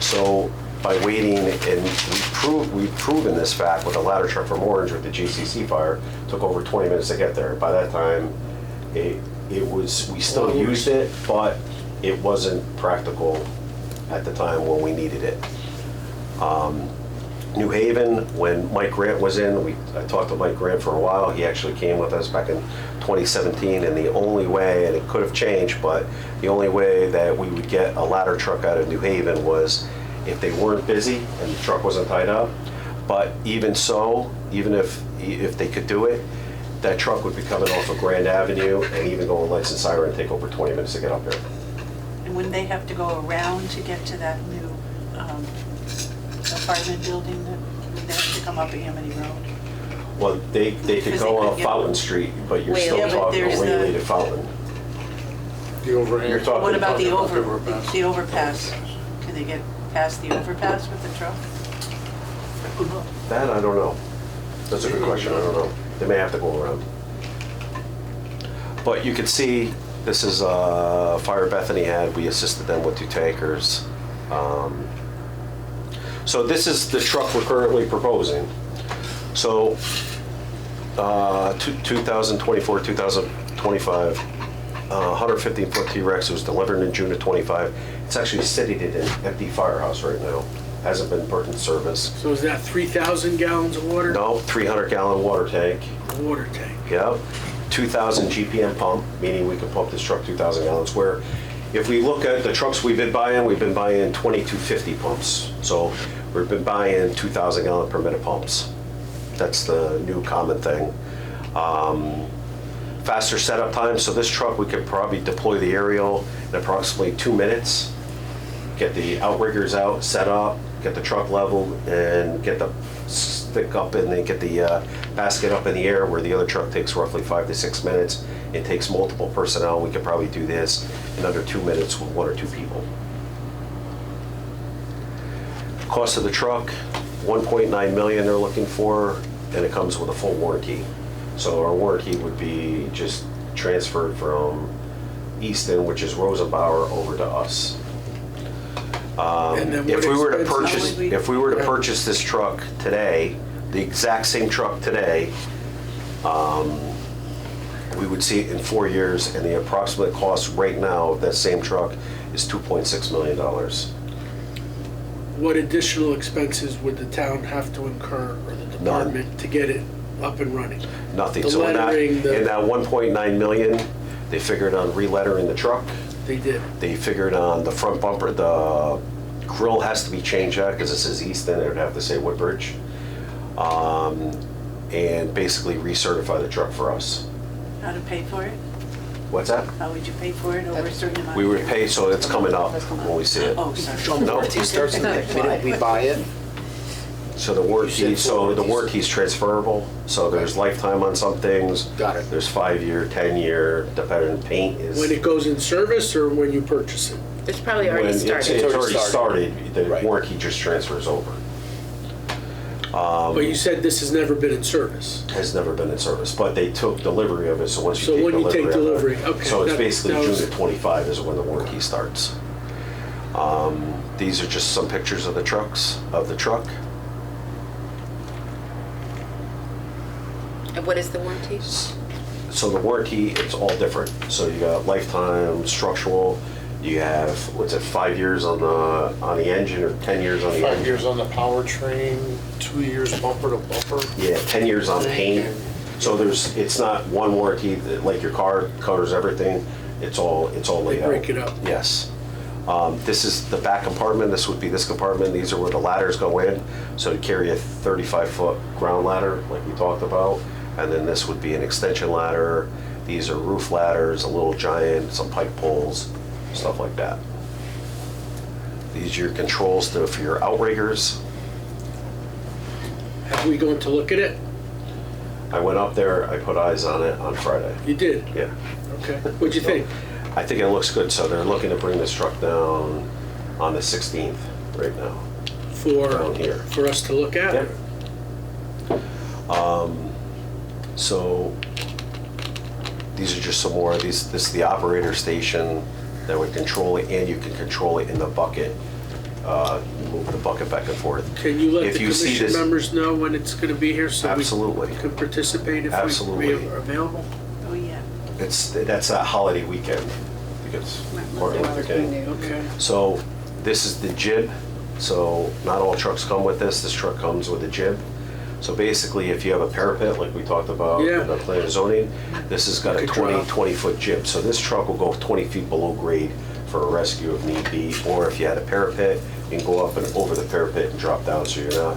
So by waiting, and we've proven this fact with a ladder truck from Orange with the JCC fire, took over 20 minutes to get there. By that time, we still used it, but it wasn't practical at the time when we needed it. New Haven, when Mike Grant was in, I talked to Mike Grant for a while. He actually came with us back in 2017, and the only way, and it could have changed, but the only way that we would get a ladder truck out of New Haven was if they weren't busy and the truck wasn't tied up. But even so, even if they could do it, that truck would be coming off of Grand Avenue and even going lights and siren and take over 20 minutes to get up there. And wouldn't they have to go around to get to that new apartment building? Would they have to come up Amity Road? Well, they could Because go they on could get- Fountain Street, but you're Wait, still yeah, but talking there's way the- to Fountain. The overhang. You're talking What about the about the overpass? Can they get past the overpass with the truck? That, I don't know. That's a good question, I don't know. They may have to go around. But you can see, this is Fire Bethany had, we assisted them with 2 tankers. So this is the truck we're currently proposing. So 2024, 2025, 115-foot T-Rex was delivered in June of 25. It's actually sitting in an empty firehouse right now. Hasn't been put in service. So is that 3,000 gallons of water? No, 300-gallon water tank. Water tank. Yep. 2,000 GPM pump, meaning we can pump this truck 2,000 gallons, where if we look at the trucks we've been buying 2250 pumps. So We've been buying 2,000 gallon per minute pumps. That's the new common thing. Faster setup time, so this truck, we could probably deploy the aerial in approximately 2 minutes. Get the outriggers out, set up, get the truck leveled, and get the stick up and then get the basket up in the air, where the other truck takes roughly 5 to 6 minutes. It takes multiple personnel. We could probably do this in under 2 minutes with 1 or 2 people. Cost of the truck, 1.9 million they're looking for, and it comes with a full warranty. So our warranty would be just transferred from Easton, which is Rosenbauer, over to us. And then If what we were to expenses- purchase, if we were to purchase this truck today, the exact same truck today, we would see it in 4 years, and the approximate cost right now of that same truck is $2.6 million. What additional expenses would the town have to incur, or the department, to get it up and running? Nothing. The So in that, lettering, the- in that 1.9 million, they figured on re-lettering the truck. They did. They figured on the front bumper, the grill has to be changed out because it says Easton, it would have to say Woodbridge. And basically recertify the truck for us. How to pay for it? What's that? How would you pay for it over a certain amount? We of would years? pay, so it's coming up when we see it. Oh, sorry. John, the No. warranty starts the minute we buy it. So the warranty, You said so the warranties. warranty's transferable, so there's lifetime on some things. Got it. There's 5-year, 10-year, depending on paint is. When it goes in service or when you purchase it? It's probably When already it's started. already started, the Right. warranty just transfers over. But you said this has never been in service. Has never been in service, but they took delivery of it, so once you So take when you take delivery of it. delivery, okay, So it's that- basically that was- June of 25 is when the warranty starts. These are just some pictures of the trucks, of the truck. And what is the warranty? So the warranty, it's all different. So you got lifetime, structural, you have, what's it, 5 years on the engine, or 10 years on the engine? 5 years on the powertrain, 2 years bumper to bumper. Yeah, 10 years on paint. So it's not one warranty, that, like your car covers everything. It's all laid out. break it up. Yes. This is the back compartment. This would be this compartment. These are where the ladders go in. So to carry a 35-foot ground ladder, like we talked about. And then this would be an extension ladder. These are roof ladders, a little giant, some pike poles, stuff like that. These are your controls for your outriggers. Have we gone to look at it? I went up there, I put eyes on it on Friday. You did? Yeah. Okay. What'd you think? I think it looks good, so they're looking to bring this truck down on the 16th right now. Down here. For us to look at? Yep. So these are just some more, this is the operator station that would control it, and you can control it in the bucket, move the bucket back and forth. Can you let If the you see commission this- members know when it's gonna be here so we Absolutely. can participate if Absolutely. we are available? Oh, yeah. That's that holiday weekend, because Martin Luther King. Okay. So this is the jib. So not all trucks come with this. This truck comes with a jib. So basically, if you have a parapet, like we talked about Yeah. in the plan of zoning, this has got a Could 20 drop. foot jib. So this truck will go 20 feet below grade for a rescue if need be. Or if you had a parapet, you can go up and over the parapet and drop down, so you're not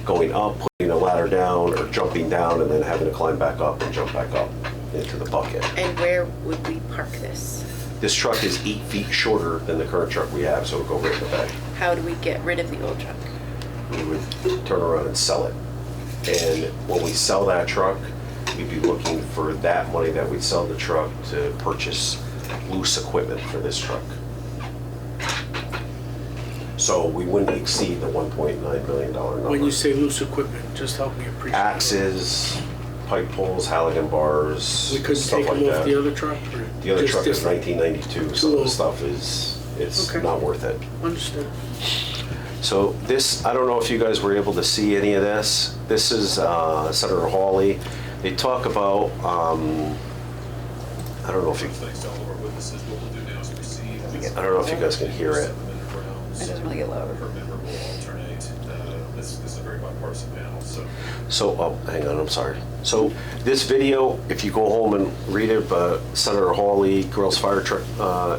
going up, putting a ladder down, or jumping down and then having to climb back up and jump back up into the bucket. And where would we park this? This truck is 8 feet shorter than the current truck we have, so it'll go right in the back. How do we get rid of the old truck? We would turn around and sell it. And when we sell that truck, we'd be looking for that money that we'd sell the truck to purchase loose equipment for this truck. So we wouldn't exceed the $1.9 million number. When you say loose equipment, just help me appreciate. Axes, pipe poles, Halligan bars, We couldn't stuff take like them off that. the other truck? or The other just truck is different? 1992, so Too the old. stuff it's Okay. not worth it. Understood. So this, I don't know if you guys were able to see any of this. This is Senator Hawley. They talk about, I don't know if you, Thanks to all of our witnesses, what we'll do now is proceed. I don't know if you guys can hear it. It doesn't really get louder. Per member will alternate. This is a very bipartisan panel, so. So, oh, hang on, I'm sorry. So this video, if you go home and read it, Senator Hawley, Girls Fire Truck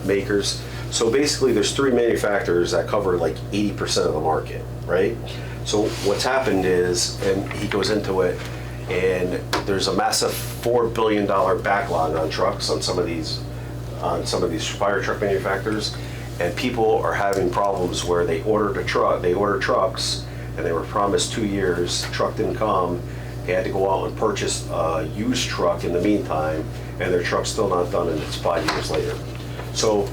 Makers. So basically, there's 3 manufacturers that cover like 80% of the market, right? So what's happened is, and he goes into it, and there's a massive $4 billion backlog on trucks on some of these fire truck manufacturers, and people are having problems where they order trucks, and they were promised 2 years, truck didn't come, they had to go out and purchase a used truck in the meantime, and their truck's still not done, and it's 5 years later. So,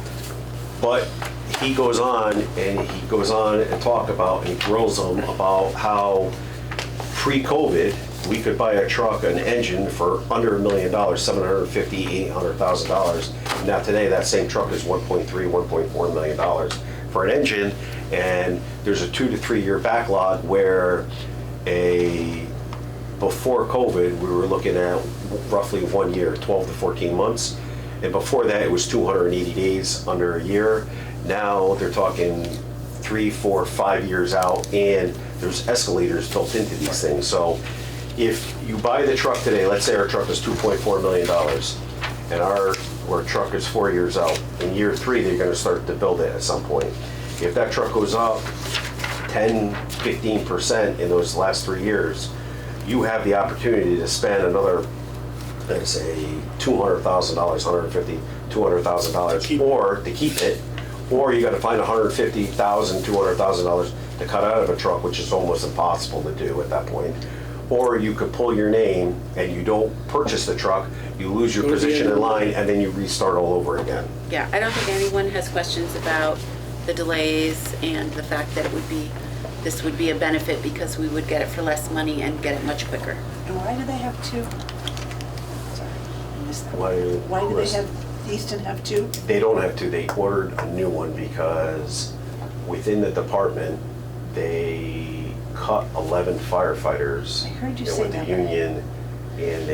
but he goes on and talk about, and he grills them about how pre-COVID, we could buy a truck, an engine for under $1 million, $750,000, $800,000. Now today, that same truck is $1.3, $1.4 million for an engine, and there's a 2 to 3 year backlog where before COVID, we were looking at roughly 1 year, 12 to 14 months. And before that, it was 280 days, under a year. Now they're talking 3, 4, 5 years out, and there's escalators built into these things. So if you buy the truck today, let's say our truck is $2.4 million, and our truck is 4 years out. In year 3, they're gonna start to build it at some point. If that truck goes up 10, 15% in those last 3 years, you have the opportunity to spend another, let's say, $200,000, $150,000, $200,000, or to keep it, or you got to find $150,000, $200,000 to cut out of a truck, which is almost impossible to do at that point. Or you could pull your name and you don't purchase the truck, you lose your position in line, and then you restart all over again. Yeah, I don't think anyone has questions about the delays and the fact that this would be a benefit because we would get it for less money and get it much quicker. And why do they have 2? Sorry, I missed that. Why do they have, Easton have 2? They don't have to, they ordered a new one because within the department, they cut 11 firefighters. I heard you and say with that. the union, and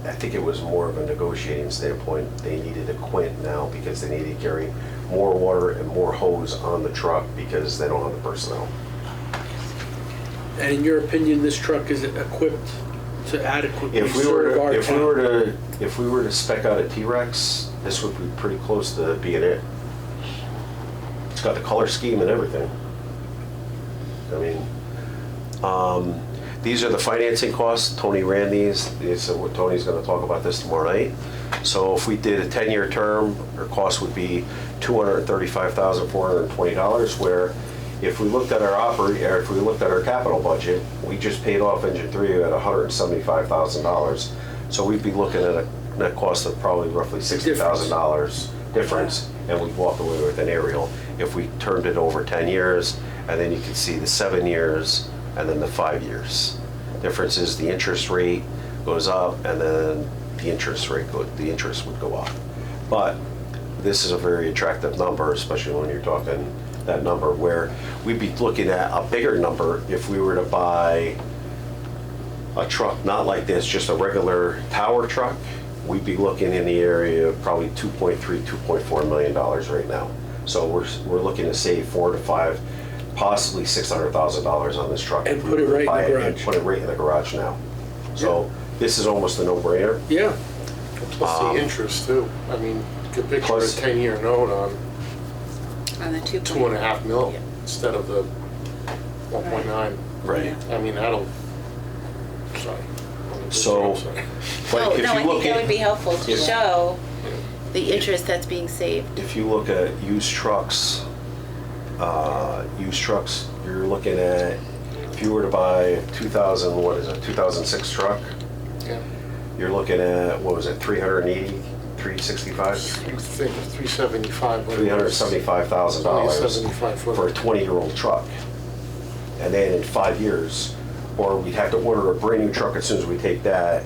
I think it was more of a negotiating standpoint, they needed a quint now because they needed to carry more water and more hose on the truck because they don't have the personnel. And in your opinion, this truck is equipped to adequately If we serve our town? if we were to spec out a T-Rex, this would be pretty close to being it. It's got the color scheme and everything. I mean, these are the financing costs. Tony ran these. Tony's going to talk about this tomorrow night. So if we did a 10-year term, our cost would be $235,420. Where if we looked at our capital budget, we just paid off engine 3 at $175,000. So we'd be looking at a net cost of probably roughly $60,000 difference, and we'd walk away with an aerial. If we turned it over 10 years, and then you can see the 7 years and then the 5 years. Difference is the interest rate goes up, and then the interest would go up. But this is a very attractive number, especially when you're talking that number, where we'd be looking at a bigger number if we were to buy a truck not like this, just a regular tower truck. We'd be looking in the area of probably $2.3, $2.4 million right now. So we're looking to save $4 to $5, possibly $600,000 on this truck. And if we put it were to right in buy the garage. And put it right in the garage now. So this is almost a no-brainer. Yeah, Plus the interest too. I mean, you could picture a Plus- 10-year note on On the 2. 2.5 mil Yeah. instead of the 1.9. Right. I mean, sorry. So- Sorry. But No, if no, I you think look that at- would be helpful to if- show the interest that's being saved. If you look at used trucks, you're looking at, if you were to buy a 2006 truck, Yeah. you're looking at, what was it, 380, 365? I think it's 375. $375,000 $375 for a 20-year-old truck. And then in 5 years, or we'd have to order a brand new truck as soon as we take that,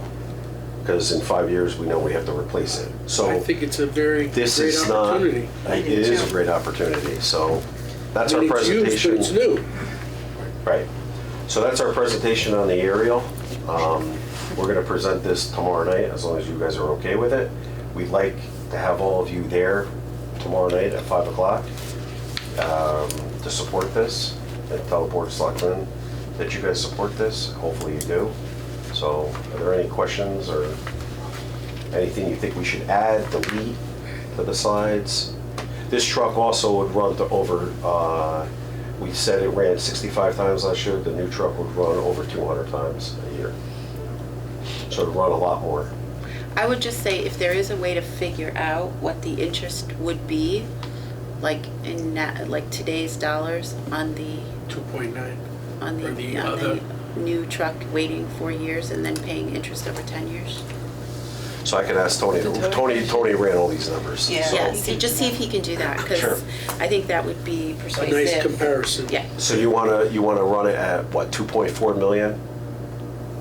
because in 5 years, we know we have to replace it. So I think it's a very this great is not, opportunity. it is a great opportunity, so that's I our mean, it's used, presentation. but it's new. Right. So that's our presentation on the aerial. We're gonna present this tomorrow night, as long as you guys are okay with it. We'd like to have all of you there tomorrow night at 5 o'clock to support this, and tell the Board of Selectmen that you guys support this. Hopefully you do. So are there any questions or anything you think we should add, delete to the slides? This truck also would run to over, we said it ran 65 times last year. The new truck would run over 200 times a year. So it'd run a lot more. I would just say if there is a way to figure out what the interest would be, like like today's dollars on the 2.9. on the, Or the on other- the new truck waiting 4 years and then paying interest over 10 years. So I could ask Tony. Tony ran all these numbers. Yeah. So- Yeah, see, just see if he can do that, because Sure. I think that would be A persuasive. nice comparison. Yeah, So you wanna run it at what, 2.4 million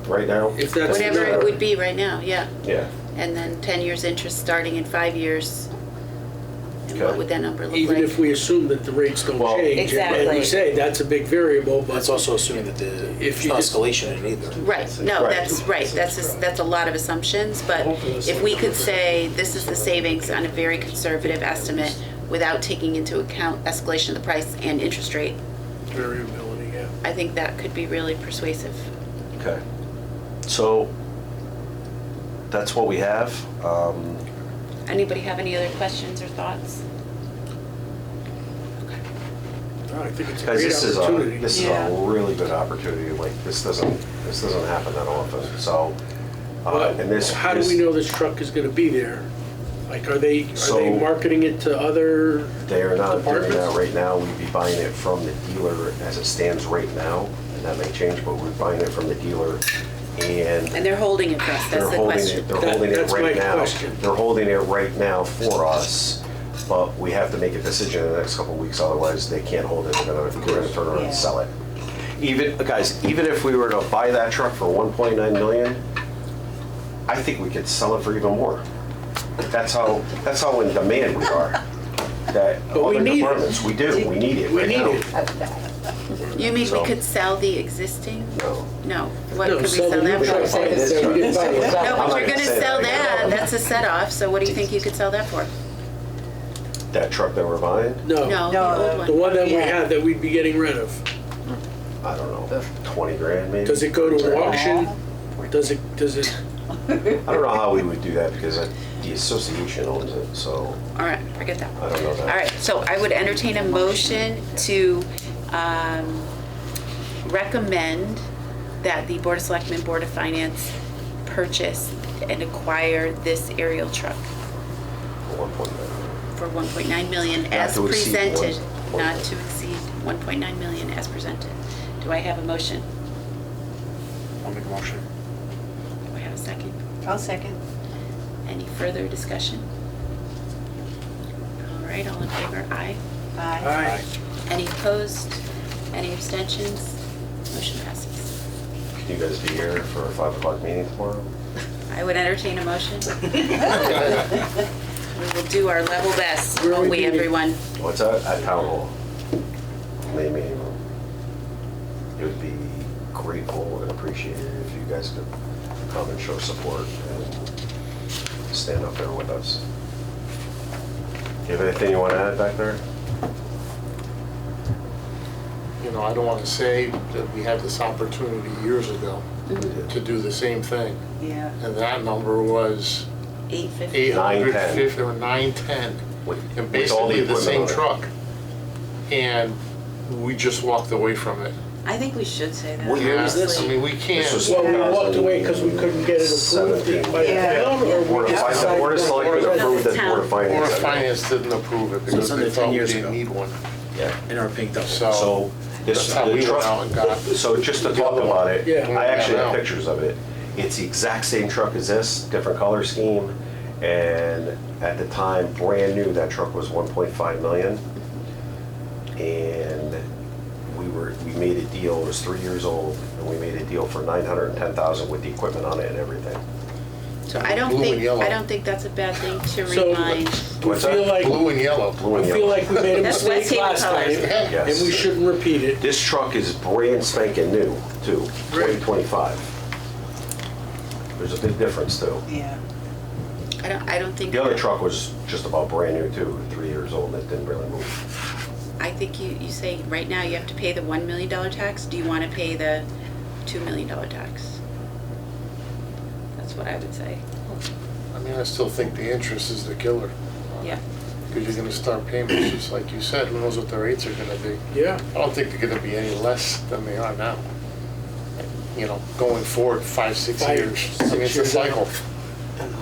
right now? If that's the whatever it number. would be right now, yeah. Yeah. And then 10 years interest starting in 5 years. And what Okay. would that number look like? Even if we assume that the rates don't Well- change. And we Exactly. say that's a big variable, but That's also assuming that If there's you no just- escalation in either. Right, no, Right. that's right, that's a lot of assumptions, but if we could say this is the savings on a very conservative estimate without taking into account escalation of the price and interest rate, variability, yeah. I think that could be really persuasive. Okay. So that's what we have. Anybody have any other questions or thoughts? No, I think it's a Guys, great opportunity. this is Yeah. a really good opportunity. Like, this doesn't happen that often. So, and this. How do we know this truck is gonna be there? Like, are they So- marketing it to other They are not doing that departments? right now. We'd be buying it from the dealer as it stands right now, and that may change, but we're buying it from the dealer, and And they're holding it for us, they're that's the holding question. it, they're That- holding it that's my right now. question. They're holding it right now for us, but we have to make a decision in the next couple of weeks, otherwise they can't hold it. They're gonna turn around Yeah. and sell it. Even, guys, even if we were to buy that truck for 1.9 million, I think we could sell it for even more. That's how in demand we are. That But we other need it. departments, we do, we need it We right need now. it. You mean we So- could sell the existing? No. No, what No, could we sell sell the that new for? truck. Buy this that we didn't buy truck. it. No, I'm but not you're gonna gonna say sell that. that, that's a set off, so what do you think you could sell that for? That truck that we're buying, No, No, the old the one. one that we Yeah. had that we'd be getting rid of. I don't know, 20 grand maybe? Does it go to auction? Does it, I don't know how we would do that because the association owns it, so All right, forget that. I don't know that. All right, so I would entertain a motion to recommend that the Board of Selectmen, Board of Finance purchase and acquire this aerial truck For 1.9. for 1.9 million Not as to exceed presented, 1.9. not to exceed 1.9 million as presented. Do I have a motion? I'll make a motion. Do I have a second? I'll second. Any further discussion? All right, all in favor, aye. Aye. Aye. Any opposed? Any abstentions? Motion passes. Can you guys be here for a 5 o'clock meeting tomorrow? I would entertain a motion. We will do our level best, Where are won't we we, meeting? everyone? What's that? At Town Hall. May meeting room. It would be grateful and appreciated if you guys could come and show support and stand up there with us. Do you have anything you want to add back there? You know, I don't want to say that we had this opportunity years ago to do the same thing. Yeah. And that number was 8:50. 850 or 910. And With all basically the same equipment on it. truck. And we just walked away from it. I think we should say that. What year was Yeah, this? I mean, we This was- can't, Well, we walked away because we couldn't get it approved 17. by the Yeah. town, or Board we of Finance, decided. Board of Selectmen approved that Board of Board Finance. of Finance didn't approve it So because it's under they 10 thought we years didn't ago. need one. Yeah. In our pink double. So this, That's how the we went truck, out and got. so just to talk about it, Yeah. I actually Yeah, have now. pictures of it. It's the exact same truck as this, different color scheme. And at the time, brand new, that truck was 1.5 million. And we made a deal, it was 3 years old, and we made a deal for 910,000 with the equipment on it and everything. So I don't Blue and think, yellow. I don't think that's a bad thing to So- remind. We What's that? feel like, Blue and yellow. Blue we and feel yellow. like we made a That's West mistake Haven last colors. time, Yes. and we shouldn't repeat it. This truck is brand spanking new, too, Right. 2025. There's a big difference, too. Yeah. I don't think. The other truck was just about brand new, too, 3 years old, and it didn't really move. I think you say right now you have to pay the $1 million tax. Do you want to pay the $2 million tax? That's what I would say. I mean, I still think the interest is the killer. Yeah. because you're gonna start payments, just like you said, who knows what the rates are gonna be. Yeah, I don't think they're gonna be any less than they are now. You know, going forward 5, 6 years, I mean, it's a 6 years out. cycle.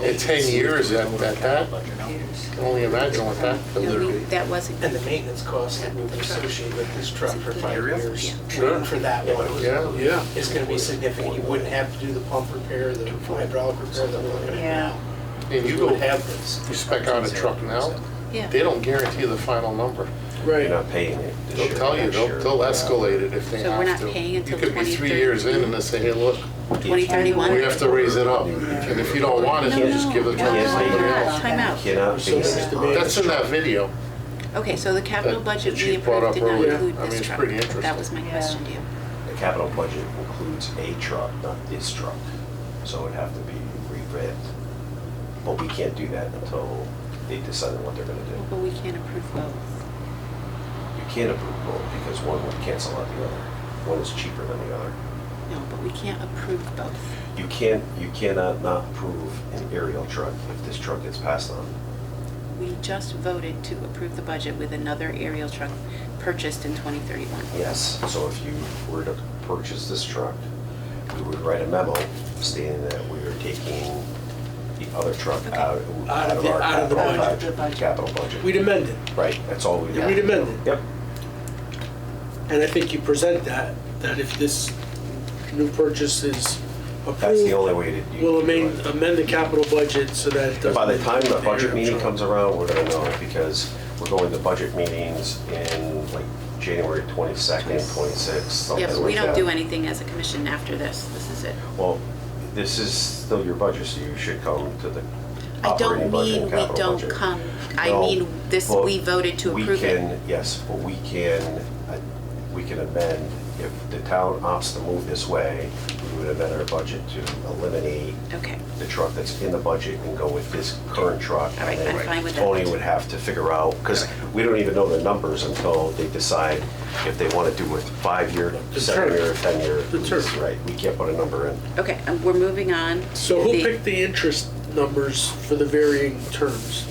In 10 years at that, I can only imagine what that could be. That wasn't. And the maintenance costs that would be associated with this truck for 5 years. Sure. For that one. Yeah. yeah. It's gonna be significant. You wouldn't have to do the pump repair, the hydraulic repair that we're looking at Yeah. now. And you You go, would have this. you spec out a truck now, Yeah. they don't guarantee the final number. You're Right. not paying it this They'll year, tell you, next year. they'll escalate it if they So have we're to. not paying until You could be 3 2030. years in and they say, hey, look, 2031. we have to raise it up. And if you don't want it, you just give the truck to somebody else. Time out. You cannot So base there's it the on. That's in that video. Okay, so the capital That budget we she brought approved up did not earlier. include I mean, this it's truck. pretty interesting. That was my question to you. The capital budget includes a truck, not this truck. So it'd have to be revamped. But we can't do that until they decide on what they're gonna do. But we can't approve both. You can't approve both because one would cancel out the other. One is cheaper than the other. No, but we can't approve both. You cannot not approve an aerial truck if this truck gets passed on. We just voted to approve the budget with another aerial truck purchased in 2031. Yes, so if you were to purchase this truck, we would write a memo stating that we are taking the other truck Okay. out Out of of the- our out of the budget. capital budget. We'd amend it. Right, that's all we do. We'd amend it. Yep, And I think you present that if this new purchase is approved. that's the only way to do it. We'll amend the capital budget so that it doesn't. By the time the include budget aerial meeting truck. comes around, we're gonna know because we're going to budget meetings in like January 22nd, 26th, something Yeah, like but that. we don't do anything as a commission after this. This is it. Well, this is still your budget, so you should come to the I operating don't budget mean and we capital don't budget. come. I No, mean, this, well, we voted to approve We it. can, yes, but we can amend, if the town opts to move this way, we would amend our budget to eliminate Okay. the truck that's in the budget and go with this current truck. All right, And then I'm fine with that. Tony would have to figure out, because we don't even know the numbers until they decide if they want to do a 5-year, The 7-year, 10-year. The term. Right, we can't put a number in. Okay, we're moving on. So who picked the interest numbers for the varying terms?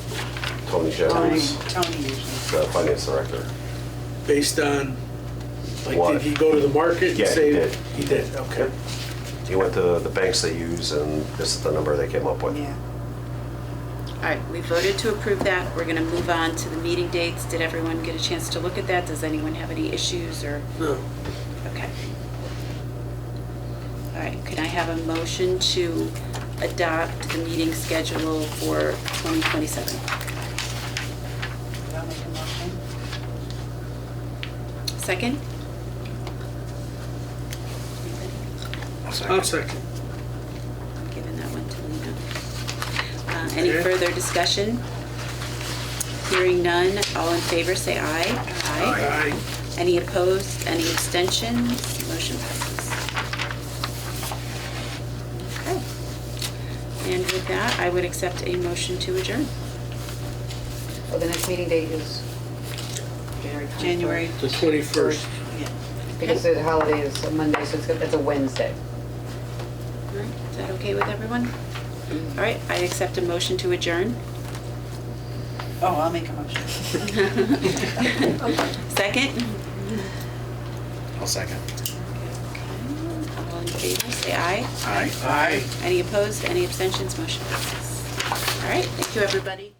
Tony Tony Jennings, usually. the finance director. Based on, like, What? did he go to the market and Yeah, he say? did. He did, okay. He went to the banks they use, and this is the number they came up with. Yeah. All right, we voted to approve that. We're going to move on to the meeting dates. Did everyone get a chance to look at that? Does anyone have any issues or? No. Okay. All right, can I have a motion to adopt the meeting schedule for 2027? I'll make a motion. Second? I'll second. I'm giving that one to Lena. Any Okay. further discussion? Hearing none, all in favor say aye. Aye. Any opposed, any abstentions? Motion passes. Okay. And with that, I would accept a motion to adjourn. So the next meeting date is January 24th. January. The 21st. Yeah. Because the holiday is a Monday, so that's a Wednesday. All right, is that okay with everyone? All right, I accept a motion to adjourn. Oh, I'll make a motion. Second? I'll second. All in favor, say aye. Aye. Aye. Any opposed, any abstentions? Motion passes. All right, thank you, everybody.